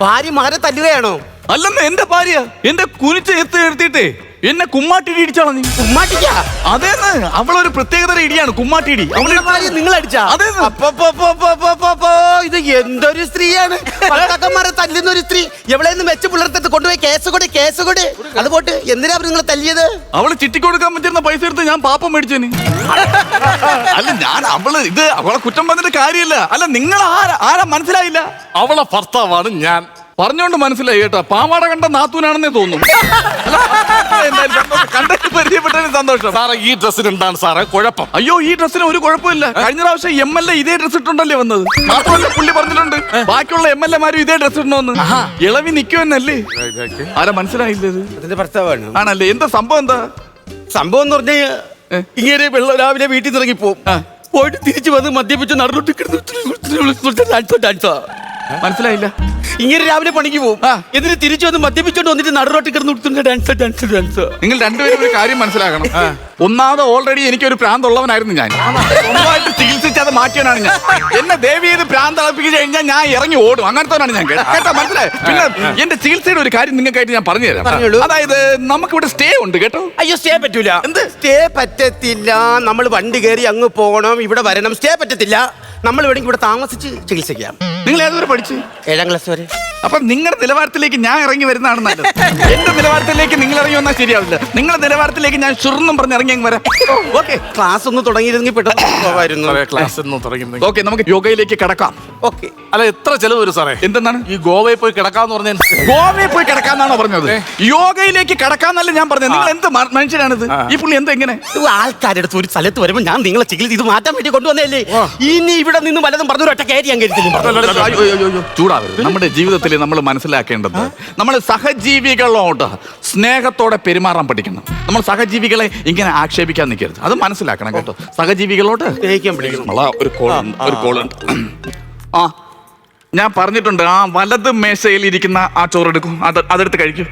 ഭാര്യ മകനെ തല്ലുകയാണോ? അല്ലെന്ന്, എന്റെ ഭാര്യ എന്റെ കുനിച്ച് എടുത്തിട്ടേ എന്നെ കുമ്മാട്ടിടി ഇടിച്ചാണോ നീ? കുമ്മാട്ടിക്കാ? അതേന്ന്, അവളൊരു പ്രത്യേകതര ഇടിയാണ് കുമ്മാട്ടിടി. അവളുടെ ഭാര്യ നിങ്ങൾ അടിച്ചാ? ഇത് എന്തൊരു സ്ത്രീയാണ്! ഭർത്താക്കന്മാരെ തല്ലുന്ന ഒരു സ്ത്രീ. എവിടെയെന്ന് വെച്ച് പുലർത്തത്ത് കൊണ്ടുപോയി കേസ് കൊട്. അത് പോട്ട്, എന്തിനാ നിങ്ങൾ തല്ലിയത്? അവള് ചിട്ടിക്കൊടുക്കാൻ പറ്റുന്ന പൈസ എടുത്ത് ഞാൻ പാപ്പം മേടിച്ചേന്. അല്ല, ഞാൻ അവളെ കുറ്റം പറഞ്ഞിട്ട് കാര്യമില്ല. അല്ല, നിങ്ങൾ ആരാ മനസ്സിലായില്ല? അവളെ ഭർത്താവാണ് ഞാൻ. പറഞ്ഞോണ്ട് മനസ്സിലായി കേട്ടോ. പാവാട കണ്ട നാത്തൂനാണെന്നേ തോന്നുന്നു. കണ്ടിട്ട് പരിചയപ്പെട്ടതിന് സന്തോഷം. സാറേ, ഈ ഡ്രസ്സിന് എന്താണ് സാറേ കുഴപ്പം? അയ്യോ, ഈ ഡ്രസ്സിന് ഒരു കുഴപ്പമില്ല. കഴിഞ്ഞ പ്രാവശ്യം MLA ഇതേ ഡ്രസ് ഇട്ടുണ്ടല്ലേ വന്നത്. മാത്രമല്ല, പുള്ളി പറഞ്ഞിട്ടുണ്ട് ബാക്കിയുള്ള MLA മാരും ഇതേ ഡ്രസ് ഇടണമെന്ന്. ഇളവി നിൽക്കുമെന്നല്ലേ? ആരാ മനസ്സിലായില്ലത്? അതിന്റെ ഭർത്താവാണ്. ആണല്ലേ? എന്താ സംഭവം? എന്താ സംഭവം എന്ന് പറഞ്ഞാൽ ഇങ്ങനെ രാവിലെ വീട്ടിൽ നിന്ന് ഇറങ്ങി പോകും, പോയിട്ട് തിരിച്ചു വന്ന് മദ്യപിച്ച് നടന്നിട്ട് ഡാൻസാ. മനസ്സിലായില്ല? ഇങ്ങനെ രാവിലെ പണിക്ക് പോകും, എന്നിട്ട് തിരിച്ചു വന്ന് മദ്യപിച്ചോണ്ട് വന്നിട്ട് നടുറോട്ടിൽ കിടന്ന് ഡാൻസ്. നിങ്ങൾ രണ്ടുപേരും ഒരു കാര്യം മനസ്സിലാക്കണം. ഒന്നാമത് ഓൾറെഡി എനിക്കൊരു പ്രാന്തുള്ളവനായിരുന്നു ഞാൻ. സ്വന്തമായിട്ട് ചികിത്സിച്ച് അത് മാറ്റിയവനാണ് ഞാൻ. എന്നെ ദേവി ചെയ്ത് പ്രാന്ത് അളപ്പിച്ച് കഴിഞ്ഞാൽ ഞാൻ ഇറങ്ങി ഓടും. അങ്ങനത്തെവനാണ് ഞാൻ. കേട്ടോ? മനസ്സിലായോ? പിന്നെ എന്റെ ചികിത്സയുടെ ഒരു കാര്യം നിങ്ങൾക്കായിട്ട് ഞാൻ പറഞ്ഞുതരാം. അതായത് നമുക്കിവിടെ സ്റ്റേ ഉണ്ട് കേട്ടോ. അയ്യോ, സ്റ്റേ പറ്റൂല. എന്ത് സ്റ്റേ പറ്റത്തില്ല? നമ്മൾ വണ്ടി കയറി അങ്ങ് പോകണം, ഇവിടെ വരണം. സ്റ്റേ പറ്റത്തില്ല. നമ്മൾ വേണമെങ്കിൽ ഇവിടെ താമസിച്ച് ചികിത്സിക്കാം. നിങ്ങൾ ഏതുവരെ പഠിച്ചു? 7ാം ക്ലാസ് വരെ. അപ്പൊ നിങ്ങളുടെ നിലവാരത്തിലേക്ക് ഞാൻ ഇറങ്ങി വരുന്നതാണ് നല്ലത്. എന്റെ നിലവാരത്തിലേക്ക് നിങ്ങൾ ഇറങ്ങി വന്നാൽ ശരിയാവില്ല. നിങ്ങളുടെ നിലവാരത്തിലേക്ക് ഞാൻ ചുരുന്നും പറഞ്ഞ് ഇറങ്ങി അങ്ങ് വരാം. ഓക്കെ, ക്ലാസ് ഒന്ന് തുടങ്ങിയിരുന്നെങ്കിൽ പെട്ടെന്ന് ക്ലാസ് ഒന്ന് തുടങ്ങി. ഓക്കെ, നമുക്ക് യോഗയിലേക്ക് കിടക്കാം. ഓക്കെ. അല്ല, എത്ര ചെലവ് വരും സാറേ? എന്താണ് ഈ ഗോവയിൽ പോയി കിടക്കാന്ന് പറഞ്ഞാൽ? ഗോവയിൽ പോയി കിടക്കാന്നാണോ പറഞ്ഞത്? യോഗയിലേക്ക് കിടക്കാന്നല്ല ഞാൻ പറഞ്ഞത്. നിങ്ങൾ എന്ത് മനുഷ്യനാണിത്? ഈ പുള്ളി എന്താ ഇങ്ങനെ? ആൾക്കാരുടെ അടുത്ത് ഒരു സ്ഥലത്ത് വരുമ്പോൾ ഞാൻ നിങ്ങളെ ചികിത്സ ഇത് മാറ്റാൻ വേണ്ടി കൊണ്ടുവന്നല്ലേ. ഇനി ഇവിടെ നിന്ന് വല്ലതും പറഞ്ഞു ഒറ്റ കയറി ഞാൻ കരുതില്ല. ചൂടാവരുത്. നമ്മുടെ ജീവിതത്തിൽ നമ്മൾ മനസ്സിലാക്കേണ്ടത്, നമ്മൾ സഹജീവികളോട് സ്നേഹത്തോടെ പെരുമാറാൻ പഠിക്കണം. നമ്മൾ സഹജീവികളെ ഇങ്ങനെ ആക്ഷേപിക്കാൻ നിൽക്കരുത്. അത് മനസ്സിലാക്കണം കേട്ടോ. സഹജീവികളോട് സ്നേഹിക്കാൻ പഠിക്കണം. ഒരു കോളുണ്ട്. ആ, ഞാൻ പറഞ്ഞിട്ടുണ്ട്, ആ വലത് മേശയിൽ ഇരിക്കുന്ന ആ ചോറെടുക്കും, അതെടുത്ത് കഴിക്കും.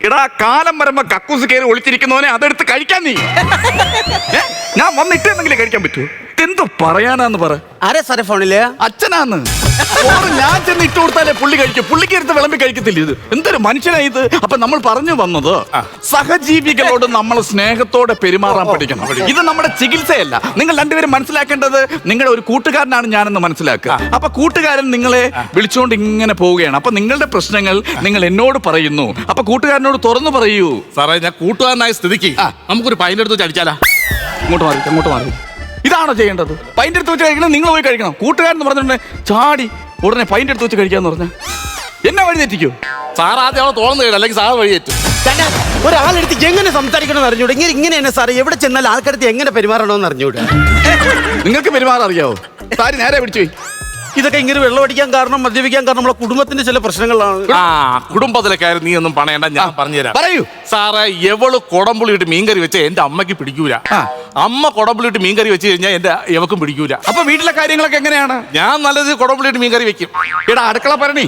എടാ, കാലം വരുമ്പോ കക്കൂസ് കയറി ഒളിച്ചിരിക്കുന്നവനെ അതെടുത്ത് കഴിക്കാൻ നീ. ഞാൻ വന്നിട്ടെന്നെങ്കിലും കഴിക്കാൻ പറ്റൂ? എന്തോ പറയാനാന്ന് പറ. ആരെ സാറേ ഫോണില്? അച്ഛനാന്ന്. ഞാൻ ചെന്ന് ഇട്ട് കൊടുത്താലേ പുള്ളി കഴിക്കും. പുള്ളിക്ക് എടുത്ത് വിളമ്പി കഴിക്കത്തില്ല. ഇത് എന്തൊരു മനുഷ്യനായി ഇത്. അപ്പൊ നമ്മൾ പറഞ്ഞു വന്നത്, സഹജീവികളോട് നമ്മൾ സ്നേഹത്തോടെ പെരുമാറാൻ പഠിക്കണം. ഇത് നമ്മുടെ ചികിത്സയല്ല. നിങ്ങൾ രണ്ടുപേരും മനസ്സിലാക്കേണ്ടത്, നിങ്ങളുടെ ഒരു കൂട്ടുകാരനാണ് ഞാനെന്ന് മനസ്സിലാക്കുക. അപ്പൊ കൂട്ടുകാരൻ നിങ്ങളെ വിളിച്ചുകൊണ്ട് ഇങ്ങനെ പോവുകയാണ്. അപ്പൊ നിങ്ങളുടെ പ്രശ്നങ്ങൾ നിങ്ങൾ എന്നോട് പറയുന്നു. അപ്പൊ കൂട്ടുകാരനോട് തുറന്നു പറയൂ. സാറേ, ഞാൻ കൂട്ടുകാരനായ സ്ഥിതിക്ക് നമുക്കൊരു പൈൻ്റെ അടുത്ത് അടിച്ചാലാ? അങ്ങോട്ട് മാറി. ഇതാണോ ചെയ്യേണ്ടത്? പൈൻ്റെ അടുത്ത് വെച്ച് കഴിക്കണം, നിങ്ങൾ പോയി കഴിക്കണം. കൂട്ടുകാരൻ പറഞ്ഞിട്ടുണ്ടെങ്കിൽ ചാടി ഉടനെ പൈൻ്റെ അടുത്ത് വെച്ച് കഴിക്കാന്ന് പറഞ്ഞാൽ എന്നെ വഴി തെറ്റിക്കോ? സാർ ആദ്യം അവളെ തോന്നുന്നു കേട്ടോ, അല്ലെങ്കിൽ സാർ വഴി തെറ്റും. ഒരാളെടുത്ത് എങ്ങനെ സംസാരിക്കണമെന്ന് അറിഞ്ഞൂടെ? ഇങ്ങനെ തന്നെ സാറേ, എവിടെ ചെന്നാൽ ആൾക്കാരടുത്ത് എങ്ങനെ പെരുമാറണമെന്ന് അറിഞ്ഞൂടെ? നിങ്ങൾക്ക് പെരുമാറാൻ അറിയാവോ? സാരി നേരെ പിടിച്ചു. ഇതൊക്കെ ഇങ്ങനെ വെള്ളമടിക്കാൻ കാരണം, മദ്യപിക്കാൻ കാരണം നമ്മുടെ കുടുംബത്തിന്റെ ചില പ്രശ്നങ്ങളാണ്. കുടുംബത്തിലെ കാര്യം നീ ഒന്നും പണയണ്ട, ഞാൻ പറഞ്ഞുതരാം. പറയൂ. സാറേ, എവള് കുടംപുളിയിട്ട് മീൻകറി വെച്ച എന്റെ അമ്മയ്ക്ക് പിടിക്കൂല. അമ്മ കുടംപുളിയിട്ട് മീൻകറി വെച്ച് കഴിഞ്ഞാൽ എന്റെ എവക്കും പിടിക്കൂല. അപ്പൊ വീട്ടിലെ കാര്യങ്ങളൊക്കെ എങ്ങനെയാണ്? ഞാൻ നല്ലത് കുടംപുളിയിട്ട് മീൻകറി വെക്കും. എടാ, അടുക്കള പറഞ്ഞി,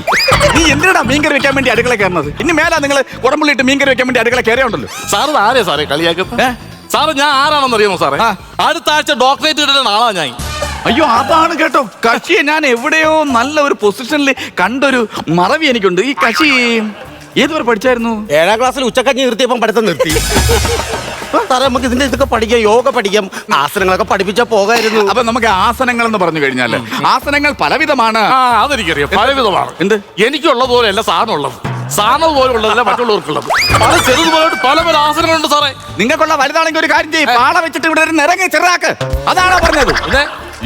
നീ എന്തിനാ മീൻകറി വെക്കാൻ വേണ്ടി അടുക്കള കയറുന്നത്? ഇനി മേലാ നിങ്ങൾ കുടംപുളിയിട്ട് മീൻകറി വെക്കാൻ വേണ്ടി അടുക്കള കയറിയുണ്ടല്ലോ. സാറ് ആരെ സാറേ കളിയാക്കുന്നത്? സാറ് ഞാൻ ആരാണെന്ന് അറിയാമോ സാറേ? അടുത്ത ആഴ്ച ഡോക്ടറേറ്റ് കിട്ടുന്ന ആളാ ഞാൻ. അയ്യോ, അതാണ് കേട്ടോ കക്ഷിയെ ഞാൻ എവിടെയോ നല്ല ഒരു പൊസിഷനിൽ കണ്ടൊരു മറവി എനിക്കുണ്ട്. ഈ കക്ഷി ഏതുവരെ പഠിച്ചായിരുന്നു? 7ാം ക്ലാസ്സിൽ ഉച്ചക്കഞ്ഞി നിർത്തിയപ്പം പഠിത്തം നിർത്തി. സാറേ, നമുക്ക് ഇതിന്റെ ഇതൊക്കെ പഠിക്കാം, യോഗ പഠിക്കാം, ആസനങ്ങളൊക്കെ പഠിപ്പിച്ചാൽ പോകായിരുന്നു. അപ്പൊ നമുക്ക് ആസനങ്ങൾ എന്ന് പറഞ്ഞു കഴിഞ്ഞാൽ ആസനങ്ങൾ പലവിധമാണ്. അതെനിക്കറിയാം, പലവിധമാണ്. എന്ത്? എനിക്കുള്ളത് പോലെയല്ല സാധനം ഉള്ളത്. സാധനം പോലെ ഉള്ളതല്ല മറ്റുള്ളവർക്കുള്ളത്. പല ചെറുതുപോലെ പല പല ആസനങ്ങളുണ്ട് സാറേ. നിങ്ങൾക്കുള്ള വലുതാണെങ്കിൽ ഒരു കാര്യം ചെയ്യും, പാള വെച്ചിട്ട് ഇവിടെ ഒരു നിറങ്ങി ചെറുതാക്ക്. അതാണോ പറഞ്ഞത്?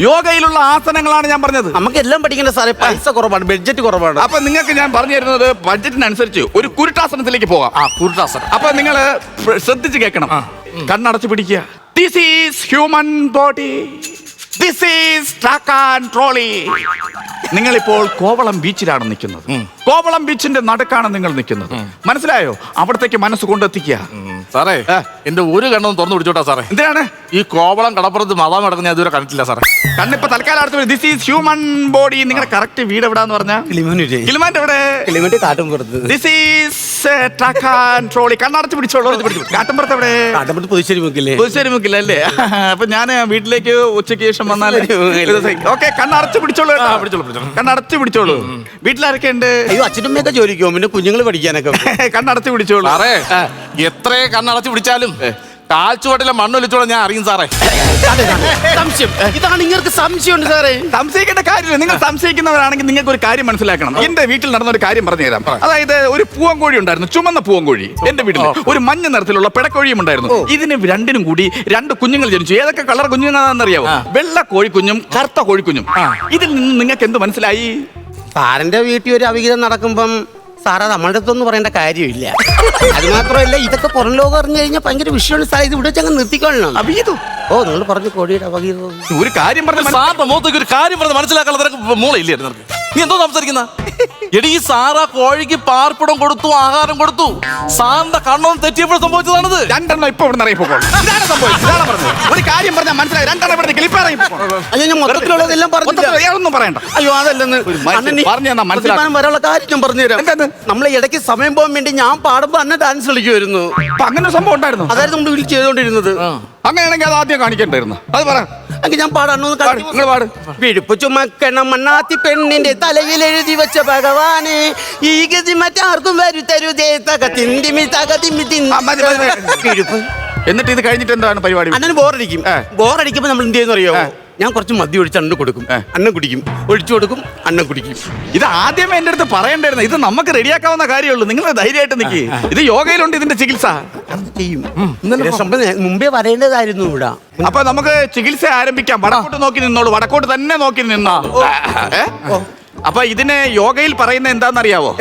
യോഗയിലുള്ള ആസനങ്ങളാണ് ഞാൻ പറഞ്ഞത്. നമുക്ക് എല്ലാം പഠിക്കണ്ട സാറേ, പൈസ കുറവാണ്, ബഡ്ജറ്റ് കുറവാണ്. അപ്പൊ നിങ്ങൾക്ക് ഞാൻ പറഞ്ഞു തരുന്നത് ബഡ്ജറ്റിനനുസരിച്ച് ഒരു കുരുട്ടാസനത്തിലേക്ക് പോകാം. കുരുട്ടാസനം. അപ്പൊ നിങ്ങൾ ശ്രദ്ധിച്ച് കേൾക്കണം. കണ്ണടച്ച് പിടിക്കുക. This is human body, this is track and trolley. നിങ്ങളിപ്പോൾ കോവളം ബീച്ചിലാണ് നിൽക്കുന്നത്. കോവളം ബീച്ചിന്റെ നടുക്കാണ് നിങ്ങൾ നിൽക്കുന്നത്. മനസ്സിലായോ? അവിടത്തേക്ക് മനസ്സ് കൊണ്ടെത്തിക്കുക. സാറേ, എന്റെ ഒരു കണ്ണൊന്ന് തുറന്നു പിടിച്ചോട്ടാ സാറേ. എന്തിനാണ്? ഈ കോവളം കടപ്പുറത്ത് മതാം നടക്കുന്ന ഞാൻ ഇതുവരെ കണ്ടിട്ടില്ല സാറേ. കണ്ണിപ്പോ തൽക്കാലം അടുത്ത് ദിസ് ഈസ് ഹ്യൂമൻ ബോഡി. നിങ്ങളുടെ കറക്റ്റ് വീട് എവിടാന്ന് പറഞ്ഞാൽ കിളിമാൻ്റെ എവിടെ? കാട്ടുംപുറത്ത്. This is track and trolley. കണ്ണടച്ച് പിടിച്ചോളൂ. കാട്ടുംപുറത്ത് എവിടെ? കാട്ടുംപുറത്ത് പുതുശ്ശേരി മുക്കില്ലേ? പുതുശ്ശേരി മുക്കില്ല അല്ലേ? അപ്പൊ ഞാൻ വീട്ടിലേക്ക് ഉച്ചയ്ക്ക് ശേഷം വന്നാൽ ഓക്കെ, കണ്ണടച്ച് പിടിച്ചോളൂ. കണ്ണടച്ച് പിടിച്ചോളൂ. വീട്ടിലാരൊക്കെ ഉണ്ട്? അയ്യോ, അച്ഛനമ്മയൊക്കെ ജോലിക്കോ, പിന്നെ കുഞ്ഞുങ്ങൾ പഠിക്കാനൊക്കെ. കണ്ണടച്ച് പിടിച്ചോളൂ. സാറേ, എത്ര കണ്ണടച്ച് പിടിച്ചാലും കാൽച്ചുവട്ടിലെ മണ്ണൊലിച്ചോളാം ഞാൻ അറിയും സാറേ. സംശയം ഇതാണ്, നിങ്ങൾക്ക് സംശയമുണ്ട് സാറേ. സംശയിക്കേണ്ട കാര്യമില്ല. നിങ്ങൾ സംശയിക്കുന്നവരാണെങ്കിൽ നിങ്ങൾക്ക് ഒരു കാര്യം മനസ്സിലാക്കണം. എന്റെ വീട്ടിൽ നടന്ന ഒരു കാര്യം പറഞ്ഞു തരാം. അതായത് ഒരു പൂവൻകോഴി ഉണ്ടായിരുന്നു, ചുമന്ന പൂവൻകോഴി. എന്റെ വീട്ടിൽ ഒരു മഞ്ഞ നിറത്തിലുള്ള പിടക്കോഴിയും ഉണ്ടായിരുന്നു. ഇതിന് രണ്ടിനും കൂടി 2 കുഞ്ഞുങ്ങൾ ജനിച്ചു. ഏതൊക്കെ കളർ കുഞ്ഞുങ്ങളാണെന്നറിയാവോ? വെള്ള കോഴിക്കുഞ്ഞും കറുത്ത കോഴിക്കുഞ്ഞും. ഇതിൽ നിന്ന് നിങ്ങൾക്ക് എന്ത് മനസ്സിലായി? സാറിന്റെ വീട്ടിൽ ഒരു അവിഹിതം നടക്കുമ്പം സാറ് നമ്മളുടെ അടുത്തൊന്നും പറയേണ്ട കാര്യമില്ല. അത് മാത്രമല്ല, ഇതൊക്കെ പുറം ലോകം അറിഞ്ഞു കഴിഞ്ഞാൽ ഭയങ്കര വിഷയമാണ് സാർ. ഇത് ഇവിടെ അങ്ങ് നിർത്തിക്കൊള്ളണം. ഓ, നിങ്ങൾ പറഞ്ഞു കോഴിയുടെ അപകീതം. ഒരു കാര്യം പറഞ്ഞു സാറിന്റെ മുഖത്തേക്ക് ഒരു കാര്യം പറഞ്ഞ് മനസ്സിലാക്കാനുള്ള മൂളയില്ലേ? നീ എന്തോ സംസാരിക്കുന്ന? എടി ഈ സാറാ കോഴിക്ക് പാർപ്പിടം കൊടുത്തു, ആഹാരം കൊടുത്തു. സാറിന്റെ കണ്ണൊന്നും തെറ്റിയപ്പോൾ സംഭവിച്ചതാണിത്. രണ്ടെണ്ണം ഇപ്പൊ ഇവിടെ ഇറങ്ങിപ്പോകണം. ഇതാണ് സംഭവിച്ചത്. ഇതാണ് പറഞ്ഞത്. ഒരു കാര്യം പറഞ്ഞാൽ മനസ്സിലായി. രണ്ടെണ്ണം ഇവിടെ ക്ലിപ്പ് ഇറങ്ങിപ്പോകണം. അയ്യോ ഞാൻ മൊത്തത്തിലുള്ളതെല്ലാം പറഞ്ഞില്ല. ഒന്നും പറയണ്ട. അയ്യോ അതല്ലെന്ന് പറഞ്ഞു തന്നാ മനസ്സിലാക്കാം. വരാനുള്ള കാര്യം ഞാൻ പറഞ്ഞുതരാം. നമ്മളെ ഇടയ്ക്ക് സമയം പോകാൻ വേണ്ടി ഞാൻ പാടുമ്പോ അന്നെ ഡാൻസ് കളിക്കുമായിരുന്നു. അപ്പൊ അങ്ങനെ ഒരു സംഭവം ഉണ്ടായിരുന്നു. അതായത് നമ്മൾ വീട്ടിൽ ചെയ്തോണ്ടിരുന്നത്. അങ്ങനെയാണെങ്കിൽ അത് ആദ്യം കാണിക്കണ്ടായിരുന്നു. അത് പറ. എങ്കിൽ ഞാൻ പാടാൻ നിങ്ങൾ പാട്. പിടിപ്പ് ചുമക്കണം മണ്ണാത്തി പെണ്ണിന്റെ തലയിൽ എഴുതി വെച്ച ഭഗവാനെ ഈ ഗതി മറ്റാർക്കും വരുത്തരുതേ തകതിന്തിമി പിടിപ്പ്. എന്നിട്ട് ഇത് കഴിഞ്ഞിട്ട് എന്താണ് പരിപാടി? അണ്ണന് ബോറടിക്കും. ബോറടിക്കുമ്പോ നമ്മൾ എന്ത് ചെയ്യുന്ന അറിയോ? ഞാൻ കുറച്ച് മദ്യം ഒഴിച്ച് അണ്ണൻ കൊടുക്കും, അണ്ണൻ കുടിക്കും. ഒഴിച്ചു കൊടുക്കും, അണ്ണൻ കുടിക്കും. ഇത് ആദ്യമേ എന്റെ അടുത്ത് പറയണ്ടായിരുന്നു. ഇത് നമുക്ക് റെഡിയാക്കാവുന്ന കാര്യമുള്ളൂ. നിങ്ങൾ ധൈര്യമായിട്ട് നിൽക്കി. ഇത് യോഗയിലുണ്ട് ഇതിന്റെ ചികിത്സ. ചെയ്യും. മുമ്പേ വരേണ്ടതായിരുന്നു ഇവിടെ. അപ്പൊ നമുക്ക് ചികിത്സ ആരംഭിക്കാം. വടക്കോട്ട് നോക്കി നിന്നോളൂ. വടക്കോട്ട് തന്നെ നോക്കി നിന്നോ. അപ്പൊ ഇതിന് യോഗയിൽ പറയുന്ന എന്താണെന്നറിയാവോ?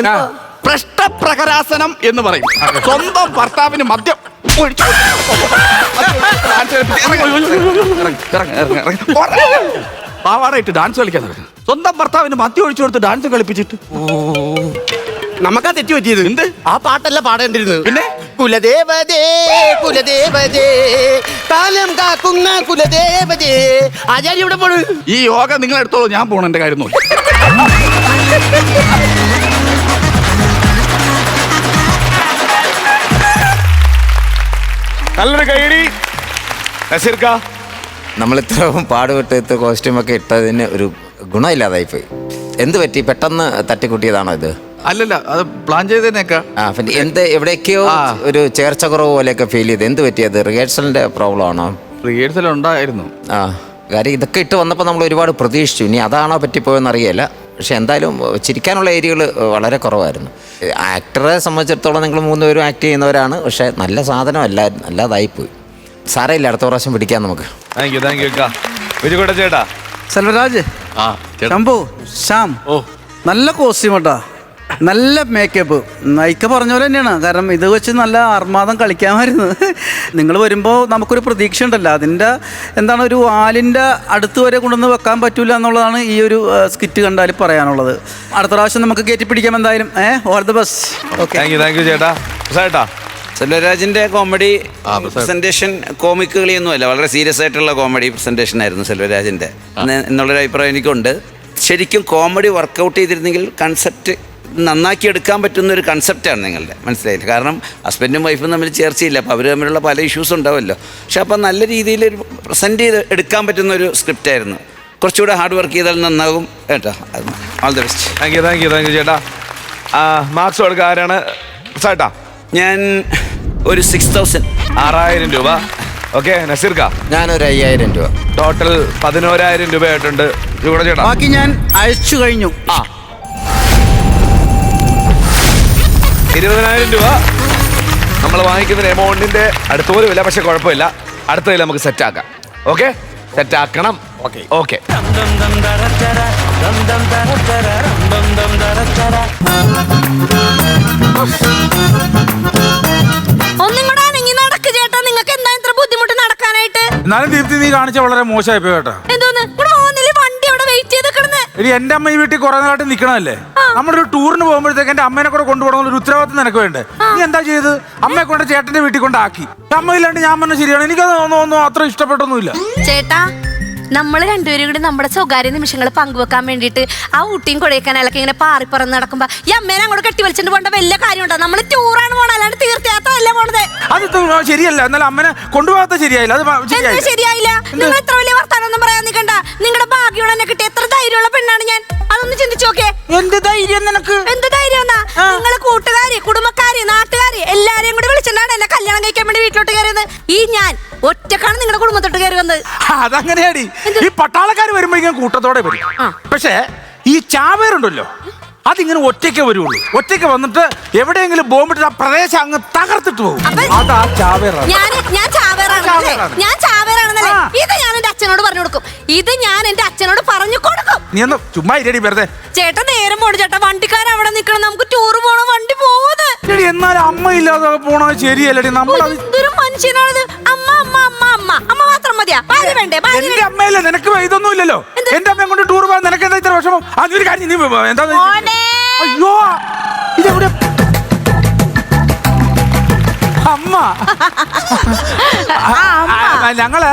പൃഷ്ഠപ്രഹരാസനം എന്ന് പറയും. സ്വന്തം ഭർത്താവിന് മദ്യം പാവാടായിട്ട് ഡാൻസ് കളിക്കാൻ നടക്കും. സ്വന്തം ഭർത്താവിന് മദ്യം ഒഴിച്ചു കൊടുത്ത് ഡാൻസ് കളിപ്പിച്ചിട്ട് നമുക്കാ തെറ്റ് പറ്റിയത്. എന്ത്? ആ പാട്ടല്ല പാടേണ്ടിരുന്നത്. പിന്നെ കുലദേവതേ കുലദേവതേ കാലം കാക്കുന്ന കുലദേവതേ. ആചാര്യ ഇവിടെ പോണു. ഈ യോഗ നിങ്ങൾ എടുത്തോളൂ. ഞാൻ പോണു. എന്റെ കാര്യം നോക്കി. നല്ലൊരു കൈയടി നസീർക്ക. നമ്മൾ ഇത്രയും പാടുപെട്ട് കോസ്റ്റ്യൂമൊക്കെ ഇട്ടതിന് ഒരു ഗുണമില്ലാതായിപ്പോയി. എന്ത് പറ്റി? പെട്ടെന്ന് തട്ടിക്കൂട്ടിയതാണോ ഇത്? അല്ലല്ല, അത് പ്ലാൻ ചെയ്തതിനേക്കാ. പിന്നെ എന്ത് എവിടേക്കോ ഒരു ചേർച്ച കുറവ് പോലെയൊക്കെ ഫീൽ ചെയ്ത്. എന്ത് പറ്റിയത്? റിഹേഴ്സലിന്റെ പ്രോബ്ലം ആണോ? റിഹേഴ്സൽ ഉണ്ടായിരുന്നു. കാര്യം ഇതൊക്കെ ഇട്ട് വന്നപ്പോൾ നമ്മൾ ഒരുപാട് പ്രതീക്ഷിച്ചു. ഇനി അതാണോ പറ്റിപ്പോയെന്ന് അറിയില്ല. പക്ഷെ എന്തായാലും ചിരിക്കാനുള്ള ഏരിയകൾ വളരെ കുറവായിരുന്നു. ആക്ടറെ സംബന്ധിച്ചിടത്തോളം നിങ്ങൾ 3 പേരും ആക്ട് ചെയ്യുന്നവരാണ്. പക്ഷെ നല്ല സാധനം അല്ലാതായിപ്പോയി. സാരമില്ല, അടുത്ത പ്രാവശ്യം പിടിക്കാം നമുക്ക്. താങ്ക് യു താങ്ക് യു വിജുകോട്ട ചേട്ടാ. സെൽവരാജ്, ശംഭു, ശ്യാം, നല്ല കോസ്റ്റ്യൂം കേട്ടോ, നല്ല മേക്കപ്പ്. നയിക്ക പറഞ്ഞ പോലെ തന്നെയാണ്. കാരണം ഇത് വെച്ച് നല്ല ആർമാദം കളിക്കാമായിരുന്നു. നിങ്ങൾ വരുമ്പോൾ നമുക്കൊരു പ്രതീക്ഷ ഉണ്ടല്ലോ. അതിൻ്റെ എന്താണ്, ഒരു ആലിൻ്റെ അടുത്ത് വരെ കൊണ്ടുവന്ന് വെക്കാൻ പറ്റൂല എന്നുള്ളതാണ് ഈ ഒരു സ്കിറ്റ് കണ്ടാൽ പറയാനുള്ളത്. അടുത്ത പ്രാവശ്യം നമുക്ക് കയറ്റി പിടിക്കാം എന്തായാലും. All the best. Okay, thank U ചേട്ടാ. ചേട്ടാ, സെൽവരാജിന്റെ കോമഡി പ്രസന്റേഷൻ കോമിക് കളിയൊന്നുമല്ല, വളരെ സീരിയസ് ആയിട്ടുള്ള കോമഡി പ്രസന്റേഷൻ ആയിരുന്നു സെൽവരാജിന്റെ എന്നുള്ളൊരു അഭിപ്രായം എനിക്കുണ്ട്. ശരിക്കും കോമഡി വർക്കൗട്ട് ചെയ്തിരുന്നെങ്കിൽ കൺസെപ്റ്റ് നന്നാക്കി എടുക്കാൻ പറ്റുന്ന ഒരു കൺസെപ്റ്റാണ് നിങ്ങളുടെ, മനസ്സിലായില്ല? കാരണം ഹസ്ബൻഡും വൈഫും തമ്മിൽ ചേർച്ചയില്ല, അപ്പോൾ അവർ തമ്മിലുള്ള പല ഇഷ്യൂസ് ഉണ്ടാവുമല്ലോ. പക്ഷെ അപ്പം നല്ല രീതിയിൽ പ്രസൻറ്റ് ചെയ്ത് എടുക്കാൻ പറ്റുന്ന ഒരു സ്ക്രിപ്റ്റായിരുന്നു. കുറച്ചുകൂടെ ഹാർഡ് വർക്ക് ചെയ്താൽ നന്നാകും കേട്ടോ. All the best. Thank you ചേട്ടാ. മാർക്സ് കൊടുക്കുക ആരാണ്? ചേട്ടാ, ഞാൻ ഒരു 6000. 6000 രൂപ. ഓക്കെ, നസീർക്ക? ഞാനൊരു 5000 രൂപ. ടോട്ടൽ 11000 രൂപയായിട്ടുണ്ട്. ഇവിടെ ചേട്ടാ ബാക്കി ഞാൻ അയച്ചു കഴിഞ്ഞു. 20,000 രൂപ നമ്മൾ വാങ്ങിക്കുന്ന എമൗണ്ടിന്റെ അടുത്ത പോലും ഇല്ല. പക്ഷെ കുഴപ്പമില്ല, അടുത്തതിൽ നമുക്ക് സെറ്റാക്കാം. ഓക്കെ, സെറ്റാക്കണം. Okay okay. ഒന്നും കൂടെ അനങ്ങി നടക്ക് ചേട്ടാ. നിങ്ങൾക്ക് എന്താ ഇത്ര ബുദ്ധിമുട്ട് നടക്കാനായിട്ട്? എന്നാലും ദീപ്തി, നീ കാണിച്ച വളരെ മോശമായി പോയി കേട്ടോ. എന്തോന്ന് ഇവിടെ പോകുന്നില്ല? വണ്ടി അവിടെ വെയിറ്റ് ചെയ്ത് കിടന്ന്. എടി, എന്റെ അമ്മ ഈ വീട്ടിൽ കുറെ നാളായിട്ട് നിൽക്കണമല്ലേ. നമ്മളൊരു ടൂറിന് പോകുമ്പോഴത്തേക്ക് എന്റെ അമ്മേനെ കൂടെ കൊണ്ടുപോകണമെന്നൊരു ഉത്തരവാദിത്വം നിനക്ക് വേണ്ടേ? നീ എന്താ ചെയ്ത്? അമ്മയെ കൊണ്ട് ചേട്ടന്റെ വീട്ടിൽ കൊണ്ടാക്കി. അമ്മ ഇല്ലാണ്ട് ഞാൻ പറഞ്ഞ ശരിയാണ്. എനിക്കത് ഒന്നും അത്ര ഇഷ്ടപ്പെട്ടൊന്നുമില്ല. ചേട്ടാ, നമ്മൾ രണ്ടുപേരും കൂടി നമ്മുടെ സ്വകാര്യ നിമിഷങ്ങൾ പങ്കുവെക്കാൻ വേണ്ടിയിട്ട് ആ ഊട്ടിയും കൊടൈക്കനാലൊക്കെ ഇങ്ങനെ പാറിപ്പറന്ന് നടക്കുമ്പോ ഈ അമ്മേനെ അങ്ങോട്ട് കെട്ടി വലിച്ചിട്ട് പോകേണ്ട വലിയ കാര്യമുണ്ടോ? നമ്മൾ ടൂറാണ് പോണത്, അല്ലാണ്ട് തീർത്ഥയാത്രയല്ല പോണത്. അത് ശരിയല്ല. എന്നാലും അമ്മനെ കൊണ്ടുപോകാത്ത ശരിയായില്ല. അത് ശരിയായില്ല. നിങ്ങൾ എത്ര വലിയ വർത്താനൊന്നും പറയാൻ നിൽക്കണ്ട. നിങ്ങളുടെ ഭാഗ്യമാണ് എന്നെ കിട്ടിയ. എത്ര ധൈര്യമുള്ള പെണ്ണാണ് ഞാൻ. അതൊന്ന് ചിന്തിച്ചു നോക്കേ. എന്ത് ധൈര്യം നിനക്ക്? എന്ത് ധൈര്യം എന്നാ? നിങ്ങളെ കൂട്ടുകാരി, കുടുംബക്കാരി, നാട്ടുകാരി എല്ലാരെയും കൂടി വിളിച്ചിട്ടാണ് എന്നെ കല്യാണം കഴിക്കാൻ വേണ്ടി വീട്ടിലോട്ട് കയറിയത്. ഈ ഞാൻ ഒറ്റക്കാണ് നിങ്ങളുടെ കുടുംബത്തോട്ട് കയറി വന്നത്. അതങ്ങനെയാടി. ഈ പട്ടാളക്കാർ വരുമ്പോഴേക്കും കൂട്ടത്തോടെ വരും. പക്ഷേ ഈ ചാവേറുണ്ടല്ലോ, അതിങ്ങനെ ഒറ്റയ്ക്ക് വരുള്ളൂ. ഒറ്റയ്ക്ക് വന്നിട്ട് എവിടെയെങ്കിലും ബോംബിട്ട് ആ പ്രദേശം അങ്ങ് തകർത്തിട്ട് പോകും. അതാ ചാവേറാണ്. ഞാൻ ചാവേറാണെന്നല്ലേ? ഇത് ഞാൻ എന്റെ അച്ഛനോട് പറഞ്ഞു കൊടുക്കും. ഇത് ഞാൻ എന്റെ അച്ഛനോട് പറഞ്ഞു കൊടുക്കും. നീ ഒന്ന് ചുമ്മാ ഇരടി വെറുതെ. ചേട്ടാ, നേരം പോണു ചേട്ടാ. വണ്ടിക്കാരൻ അവിടെ നിൽക്കണം. നമുക്ക് ടൂർ പോണോ? വണ്ടി പോകുന്നത്. എന്നാലും അമ്മ ഇല്ലാതെ പോണത് ശരിയല്ലടി. എന്തൊരു മനുഷ്യനാണിത്. അമ്മ അമ്മ അമ്മ അമ്മ അമ്മ മാത്രം മതിയാ? ഭാര്യ വേണ്ടേ? എന്റെ അമ്മയല്ലേ, നിനക്ക് ഇതൊന്നും ഇല്ലല്ലോ. എന്റെ അമ്മയെ കൊണ്ട് ടൂർ പോകാൻ നിനക്ക് എന്താ ഇത്ര വിഷമം? അതൊരു കാര്യം, നീ എന്താ അയ്യോ ഇതെവിടെ അമ്മ ഞങ്ങള്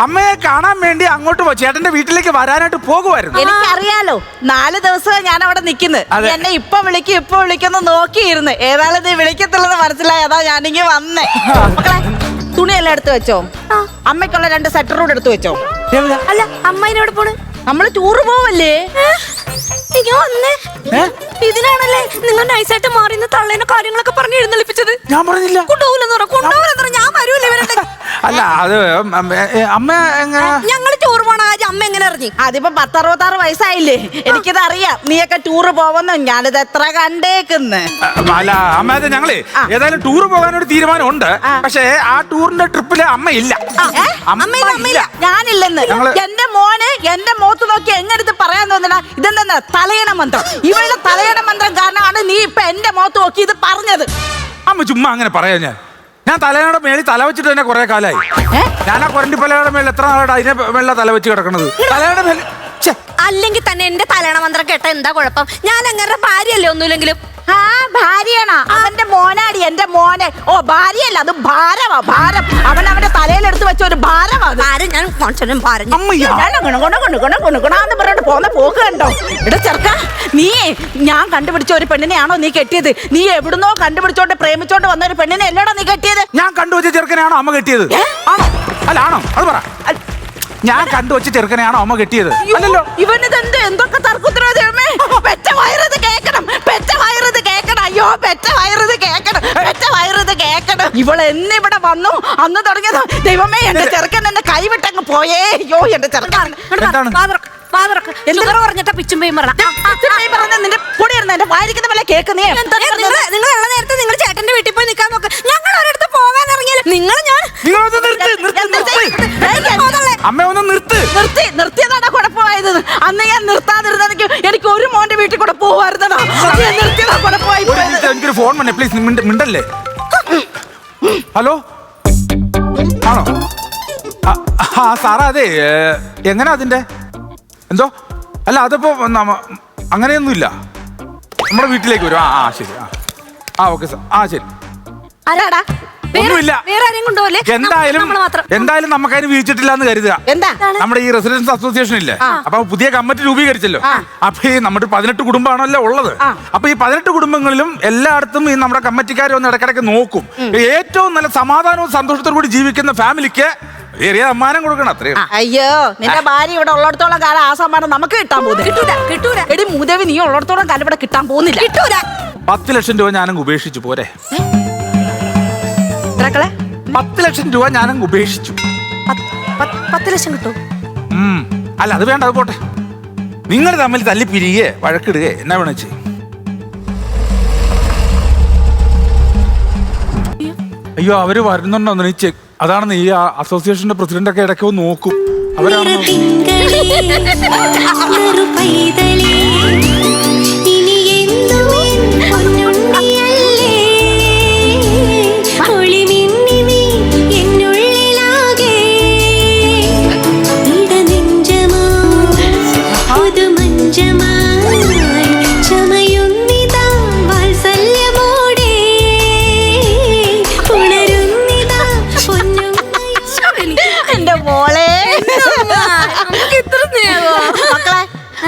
അമ്മയെ കാണാൻ വേണ്ടി അങ്ങോട്ട് ചേട്ടന്റെ വീട്ടിലേക്ക് വരാനായിട്ട് പോകുമായിരുന്നു. എനിക്കറിയാലോ 4 ദിവസം ഞാൻ അവിടെ നിൽക്കുന്നത്. എന്നെ ഇപ്പൊ വിളിക്കുന്നു നോക്കിയിരുന്നു. ഏതായാലും നീ വിളിക്കത്തുള്ളത് മനസ്സിലായി. അതാ ഞാനിങ്ങി വന്നേ. മക്കളെ തുണിയെല്ലാം എടുത്തു വെച്ചോ? അമ്മയ്ക്കുള്ള 2 സെറ്റർ കൂടെ എടുത്തു വെച്ചോ? അല്ല അമ്മേനോട് പോണ്. നമ്മള് ടൂറ് പോവല്ലേ? ഇതിനാണല്ലേ നിങ്ങൾ നൈസായിട്ട് മാറിയുന്ന തള്ളേനെ കാര്യങ്ങളൊക്കെ പറഞ്ഞ് എഴുന്നള്ളിപ്പിച്ചത്. ഞാൻ പറഞ്ഞില്ല. കൊണ്ടുപോകില്ലെന്ന് ഞാൻ വരൂല്ലേ ഇവരുടെ. അല്ല അത് അമ്മ എങ്ങനെ ഞങ്ങൾ ടൂർ പോണ കാര്യം അമ്മ എങ്ങനെ അറിഞ്ഞു? അതിപ്പോ 10-66 വയസ്സായില്ലേ. എനിക്കിത് അറിയാം. നീയൊക്കെ ടൂറ് പോവെന്ന് ഞാനിത് എത്ര കണ്ടേക്കുന്ന്. അല്ല അമ്മ അത് ഞങ്ങള് ഏതായാലും ടൂർ പോകാനൊരു തീരുമാനമുണ്ട്. പക്ഷേ ആ ടൂറിന്റെ ട്രിപ്പില് അമ്മ ഇല്ല. ഞാനില്ലെന്ന്. എന്റെ മോന് എന്റെ മുഖത്ത് നോക്കി എങ്ങനെടുത്ത് പറയാൻ തോന്നണ? ഇതെന്താ തലയണ മന്ത്രം? ഇവളുടെ തലയണ മന്ത്രം കാരണമാണ് നീ ഇപ്പൊ എന്റെ മുഖത്ത് നോക്കി ഇത് പറഞ്ഞത്. അമ്മ ചുമ്മാ അങ്ങനെ പറയാ. ഞാൻ തലയുടെ മേളിൽ തല വെച്ചിട്ട് തന്നെ കുറെ കാലമായി. ഞാൻ ആ കൊരണ്ടി പലയുടെ മേളിൽ എത്ര നാളായിട്ട് അതിനെ മേളില തല വെച്ച് കിടക്കണത്. തലയുടെ മേളിൽ അല്ലെങ്കിൽ തന്നെ എന്റെ തലയണ മന്ത്രം കേട്ട എന്താ കുഴപ്പം? ഞാൻ അങ്ങനെ ഭാര്യയല്ലേ ഒന്നുമില്ലെങ്കിലും. ആ ഭാര്യയാണോ? അവന്റെ മോനാടി എന്റെ മോനെ. ഓ ഭാര്യയല്ല, അത് ഭാരമാ. ഭാരം അവൻ അവന്റെ തലയിലെടുത്ത് വെച്ച ഒരു ഭാരമാ. ഞാൻ പറഞ്ഞോണ്ട് പോന്ന പോക്ക് കണ്ടോ? ഇവിടെ ചെറുക്ക, നീ ഞാൻ കണ്ടുപിടിച്ച ഒരു പെണ്ണിനെയാണോ നീ കെട്ടിയത്? നീ എവിടുന്നോ കണ്ടുപിടിച്ചോണ്ട് പ്രേമിച്ചോണ്ട് വന്ന ഒരു പെണ്ണിനെ അല്ലോടാ നീ കെട്ടിയത്? ഞാൻ കണ്ടുവച്ച ചെറുക്കനാണോ അമ്മ കെട്ടിയത്? ആണോ? അല്ല ആണോ? അത് പറ. ഞാൻ കണ്ടുവച്ച ചെറുക്കനെയാണോ അമ്മ കെട്ടിയത്? അല്ലല്ലോ. ഇവനിതെന്ത് എന്തൊക്കെ തർക്കുത്തരവേ? പെറ്റ വയറത് കേക്കണം, പെറ്റ വയറത് കേക്കണം. അയ്യോ പെറ്റ വയറത് കേക്കണം, പെറ്റ വയറത് കേക്കണം. ഇവൾ എന്നിവിടെ വന്നു അന്ന് തുടങ്ങിയതാ. ദൈവമേ എന്റെ ചെറുക്കൻ എന്റെ കൈവിട്ടങ്ങ് പോയേ. അയ്യോ എന്റെ ചെറുക്കൻ പറഞ്ഞിട്ടാ പിച്ചുമ്പയും പറഞ്ഞ നിന്റെ കൂടെ ഇരുന്ന എന്റെ വായിരിക്കുന്ന പോലെ കേൾക്കുന്നേ. നിങ്ങൾ ഉള്ള നേരത്തെ നിങ്ങൾ ചേട്ടന്റെ വീട്ടിൽ പോയി നിൽക്കാൻ നോക്ക്. ഞങ്ങൾ ഒരിടത്ത് പോകാൻ ഇറങ്ങിയാൽ നിങ്ങൾ അമ്മ ഒന്ന് നിർത്തിയതാടാ കുഴപ്പമായത്. അന്ന് ഞാൻ നിർത്താതിരുന്നെങ്കിൽ എനിക്ക് ഒരു മോന്റെ വീട്ടിൽ കൂടെ പോവായിരുന്നടാ. നിർത്തിയതാ കുഴപ്പമായി. എനിക്കൊരു ഫോൺ വന്നേ പ്ലീസ്. മിണ്ടല്ലേ. ഹലോ ആണോ? ആ സാറാ അതെ എങ്ങനാ അതിന്റെ എന്തോ? അല്ല അതിപ്പോ അങ്ങനെയൊന്നുമില്ല. നമ്മുടെ വീട്ടിലേക്ക് വരും. ആ ശരി. ആ ഓക്കെ സാർ. ആ ശരി. അല്ലാടാ ഒന്നുമില്ല. എന്തായാലും നമുക്കതിന് വീഴ്ചിട്ടില്ല എന്ന് കരുതുക. എന്താ നമ്മുടെ ഈ റെസിഡൻസ് അസോസിയേഷൻ ഇല്ലേ, അപ്പൊ പുതിയ കമ്മിറ്റി രൂപീകരിച്ചല്ലോ. അപ്പൊ ഈ നമ്മുടെ 18 കുടുംബമാണല്ലോ ഉള്ളത്. അപ്പൊ ഈ 18 കുടുംബങ്ങളിലും എല്ലായിടത്തും ഈ നമ്മുടെ കമ്മിറ്റിക്കാരെ ഒന്ന് ഇടയ്ക്കിടയ്ക്ക് നോക്കും. ഏറ്റവും നല്ല സമാധാനവും സന്തോഷത്തോടു കൂടി ജീവിക്കുന്ന ഫാമിലിക്ക് ചെറിയ സമ്മാനം കൊടുക്കണം. അത്രയും. അയ്യോ നിന്റെ ഭാര്യ ഇവിടെ ഉള്ളിടത്തോളം കാലം ആ സമ്മാനം നമുക്ക് കിട്ടാൻ പോകുന്നില്ല. എടി മൂദേവി നീ ഉള്ളിടത്തോളം കാലം ഇവിടെ കിട്ടാൻ പോകുന്നില്ല. 10 ലക്ഷം രൂപ ഞാനങ്ങ് ഉപേക്ഷിച്ചു. പോരെ? 10 ലക്ഷം രൂപ ഞാനങ്ങ് ഉപേക്ഷിച്ചു. 10 ലക്ഷം കിട്ടും? അല്ല അത് വേണ്ട, അത് പോട്ടെ. നിങ്ങൾ തമ്മിൽ തല്ലി പിരികെ വഴക്കിടുകയെ എന്നാ വേണം ചെയ്യും. അയ്യോ അവര് വരുന്നുണ്ടോ ചെക്ക്. അതാണെന്ന് ഈ അസോസിയേഷന്റെ പ്രസിഡന്റ് ഒക്കെ ഇടയ്ക്ക് നോക്കും. അവരാണോ?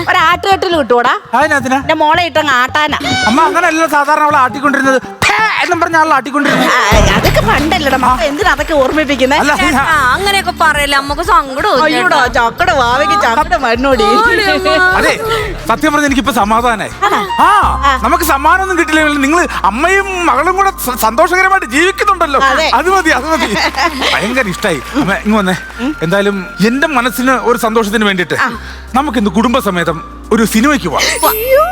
ഒരാട്ടുകെട്ടിൽ കിട്ടൂടാ. എന്റെ മോളെ ഇട്ടങ്ങ് ആട്ടാനാ. അമ്മ അങ്ങനെയല്ലോ സാധാരണ അവളെ ആട്ടിക്കൊണ്ടിരുന്നത്. എന്നും പറഞ്ഞ ആളെ ആട്ടിക്കൊണ്ടിരുന്നത്. അതൊക്കെ പണ്ടല്ലടാ. എന്തിനാ അതൊക്കെ ഓർമ്മിപ്പിക്കുന്നത്? അങ്ങനെയൊക്കെ പറയല്ലേ അമ്മക്ക് സങ്കടം. അയ്യോടാ ചക്കട വാവയ്ക്ക് ചക്കട മണ്ണോടി. അതെ സത്യം പറഞ്ഞ എനിക്കിപ്പോ സമാധാനായി. നമുക്ക് സമ്മാനമൊന്നും കിട്ടില്ലെങ്കിൽ നിങ്ങൾ അമ്മയും മകളും കൂടെ സന്തോഷകരമായിട്ട് ജീവിക്കുന്നുണ്ടല്ലോ. അത് മതി. ഭയങ്കര ഇഷ്ടായി. അമ്മ ഇങ്ങ് വന്നേ. എന്തായാലും എന്റെ മനസ്സിന് ഒരു സന്തോഷത്തിന് വേണ്ടിയിട്ട് നമുക്കിന്ന് കുടുംബസമേതം ഒരു സിനിമയ്ക്ക് പോവാം.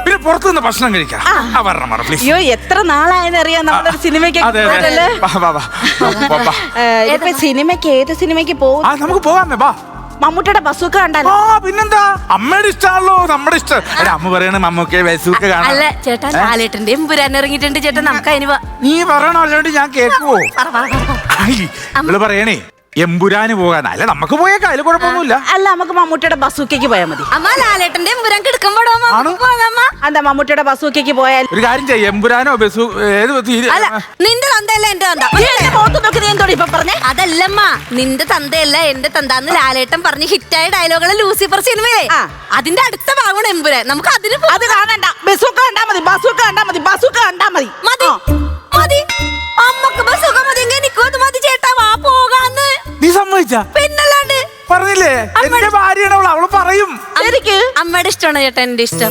പിന്നെ പുറത്തു നിന്ന് ഭക്ഷണം കഴിക്കാം. അയ്യോ എത്ര നാളായെന്നറിയാം നമ്മളൊരു സിനിമയ്ക്ക്. സിനിമയ്ക്ക് ഏത് സിനിമയ്ക്ക് പോകും? നമുക്ക് പോകാമേ. ബാ. മമ്മൂട്ടിയുടെ ബസൂക്ക കണ്ടാലോ? പിന്നെന്താ, അമ്മയുടെ ഇഷ്ടമാണല്ലോ നമ്മുടെ ഇഷ്ടം. അമ്മ പറയണ മമ്മൂക്കെ ബസൂക്ക കാണാം. അല്ല ചേട്ടാ ലാലേട്ടന്റെയും പുരാൻ ഇറങ്ങിയിട്ടുണ്ട് ചേട്ടാ. നമുക്ക് അതിന് നീ പറയണോ? അല്ലാണ്ട് ഞാൻ കേൾക്കുവോ? ഇവള് പറയണേ എമ്പുരാന് പോകാൻ അല്ല നമുക്ക് പോയേക്കാം, അതിൽ കുഴപ്പമൊന്നുമില്ല. അല്ല നമുക്ക് മമ്മൂട്ടിയുടെ ബസൂക്കയ്ക്ക് പോയാൽ മതി. അമ്മ ലാലേട്ടന്റെ എമ്പുരാൻ കിടക്കുമ്പോഴോ ആണ്. എന്താ മമ്മൂട്ടിയുടെ ബസൂക്കയ്ക്ക് പോയാൽ ഒരു കാര്യം ചെയ്യാം, എമ്പുരാനോ ബസ് ഏത് അല്ല നിന്റെ തന്തയല്ല എന്റെ തന്ത. മുഖത്ത് നോക്കി നീ എന്തോടി ഇപ്പൊ പറഞ്ഞേ? അതല്ലമ്മ, നിന്റെ തന്തയല്ല എന്റെ തന്താന്ന് ലാലേട്ടൻ പറഞ്ഞ് ഹിറ്റായ ഡയലോഗുകൾ ലൂസിഫർ സിനിമയിലെ അതിന്റെ അടുത്ത ഭാഗമാണ് എമ്പുരാൻ. നമുക്ക് അതിന് അത് കാണണ്ട, ബസൂക്ക കണ്ടാ മതി, ബസൂക്ക കണ്ടാ മതി, ബസൂക്ക കണ്ടാ മതി. മതി മതി അമ്മക്ക് ബസ്സൊക്കെ മതി. എനിക്കും അത് മതി ചേട്ടാ, വാ പോകാന്ന്. നീ സമ്മതിച്ചാ? പിന്നല്ലാണ്ട് പറഞ്ഞില്ലേ എന്റെ ഭാര്യയാണ് അവൾ, അവള് പറയും. അമ്മയുടെ ഇഷ്ടമാണ് ചേട്ടാ എന്റെ ഇഷ്ടം.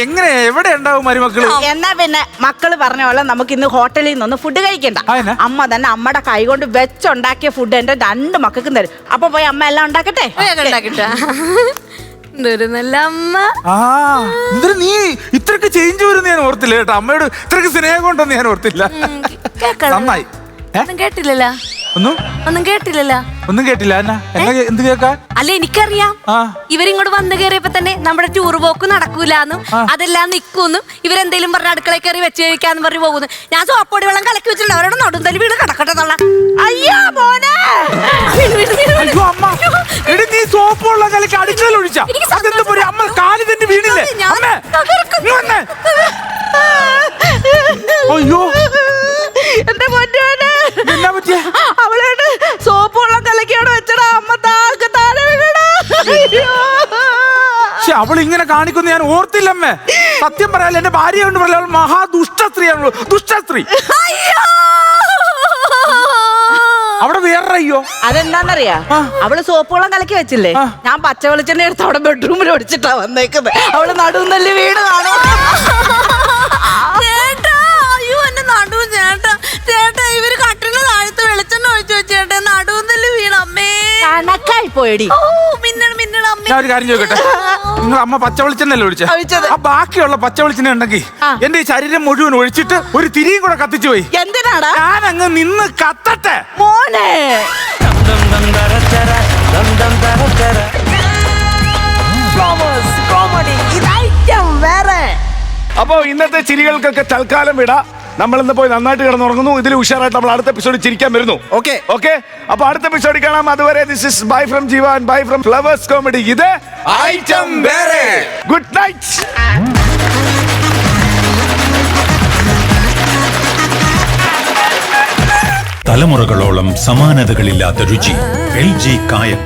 എങ്ങനെ എവിടെ ഉണ്ടാവും മരുമക്കള്? എന്നാ പിന്നെ മക്കള് പറഞ്ഞ പോലെ നമുക്ക് ഇന്ന് ഹോട്ടലിൽ നിന്നൊന്ന് ഫുഡ് കഴിക്കണ്ട. അമ്മ തന്നെ അമ്മയുടെ കൈ കൊണ്ട് വെച്ചുണ്ടാക്കിയ ഫുഡ് എന്റെ 2 മക്കൾക്കും തരും. അപ്പൊ പോയി അമ്മ എല്ലാം ഉണ്ടാക്കട്ടെ. എന്തൊരു നല്ല അമ്മ. എന്തൊരു നീ ഇത്രക്ക് ചേഞ്ച് വരും ഞാൻ ഓർത്തില്ല കേട്ടോ. അമ്മയോട് ഇത്രക്ക് സ്നേഹം കൊണ്ടൊന്നും ഞാൻ ഓർത്തില്ല. നന്നായി. ഒന്നും കേട്ടില്ലല്ലോ. ഒന്നും കേട്ടില്ലല്ലോ. ഒന്നും കേട്ടില്ല. എന്ത് കേൾക്കാ? അല്ല എനിക്കറിയാം, ഇവരിങ്ങോട്ട് വന്നു കയറിയപ്പോ തന്നെ നമ്മുടെ ടൂർ പോക്ക് നടക്കൂലെന്നും അതെല്ലാം നിൽക്കുന്നും ഇവരെന്തേലും പറഞ്ഞ അടുക്കള കയറി വെച്ച് കഴിക്കാന്ന് പറഞ്ഞു പോകുന്നു. ഞാൻ സോപ്പൊടി വെള്ളം കലക്കി വെച്ചിട്ടുണ്ട്. അവരോട് നടുന്തലി വീട് കിടക്കട്ടെ തൊള്ള. അയ്യോ മോനെ, നീ സോപ്പ് വെള്ളം കലക്കി അടുക്കളയിൽ ഒഴിച്ചാ അമ്മ കാലി തന്നെ വീണില്ലേ? അയ്യോ എന്റെ പൊന്നോനെ, എന്നാ പറ്റിയ? അവളോട് സോപ്പ് വെള്ളം കലക്കിയോടെ വെച്ചടാ അമ്മ താഴെ വീണടാ. അവൾ ഇങ്ങനെ കാണിക്കുന്ന ഞാൻ ഓർത്തില്ലമ്മേ. സത്യം പറയാൻ എന്റെ ഭാര്യ കൊണ്ട് പറയാൻ മഹാദുഷ്ടസ്ത്രീയാണല്ലോ, ദുഷ്ടസ്ത്രീ. അവിടെ വേറെ അയ്യോ അതെന്താന്നറിയാ, അവള് സോപ്പ് വെള്ളം കലക്കി വെച്ചില്ലേ, ഞാൻ പച്ച വെളിച്ചെണ്ണ എടുത്ത് അവിടെ ബെഡ്റൂമിൽ ഒടിച്ചിട്ടാ വന്നേക്കുന്നത്. അവള് നടുന്നല്ലി വീണ് കാണും. ചേട്ടാ ഇവര് കട്ടിന് താഴത്ത് വെളിച്ചെണ്ണ ഒഴിച്ചു വെച്ചേട്ടെ, നടുവന്നല്ലേ വീണമ്മേ. കണക്കായി പോയടി. ഞാൻ ഒരു കാര്യം ചോദിക്കട്ടെ, നിങ്ങൾ അമ്മ പച്ച വെളിച്ചെണ്ണല്ലേ ഒഴിച്ചത്? ആ ബാക്കിയുള്ള പച്ച വെളിച്ചെണ്ണ ഉണ്ടെങ്കിൽ എന്റെ ഈ ശരീരം മുഴുവൻ ഒഴിച്ചിട്ട് ഒരു തിരിയും കൂടെ കത്തിച്ചു പോയി. എന്തിനാടാ? ഞാൻ അങ്ങ് നിന്ന് കത്തട്ടെ മോനെ. അപ്പോ ഇന്നത്തെ ചിരികൾക്കൊക്കെ തൽക്കാലം വിടാ. നമ്മൾ ഇന്ന് പോയി നന്നായിട്ട് കിടന്നുറങ്ങുന്നു. ഇതിൽ ഉഷാറായിട്ട് നമ്മൾ അടുത്ത എപ്പിസോഡിൽ ചിരിക്കാൻ വരുന്നു. ഓക്കെ അപ്പൊ അടുത്ത എപ്പിസോഡിൽ കാണാം. അതുവരെ this is bye from Jeeva and bye from Flowers Comedy. ഇത് ഐറ്റം വേറെ. Good night. തലമുറകളോളം സമാനതകളില്ലാത്ത രുചി. LG കായം.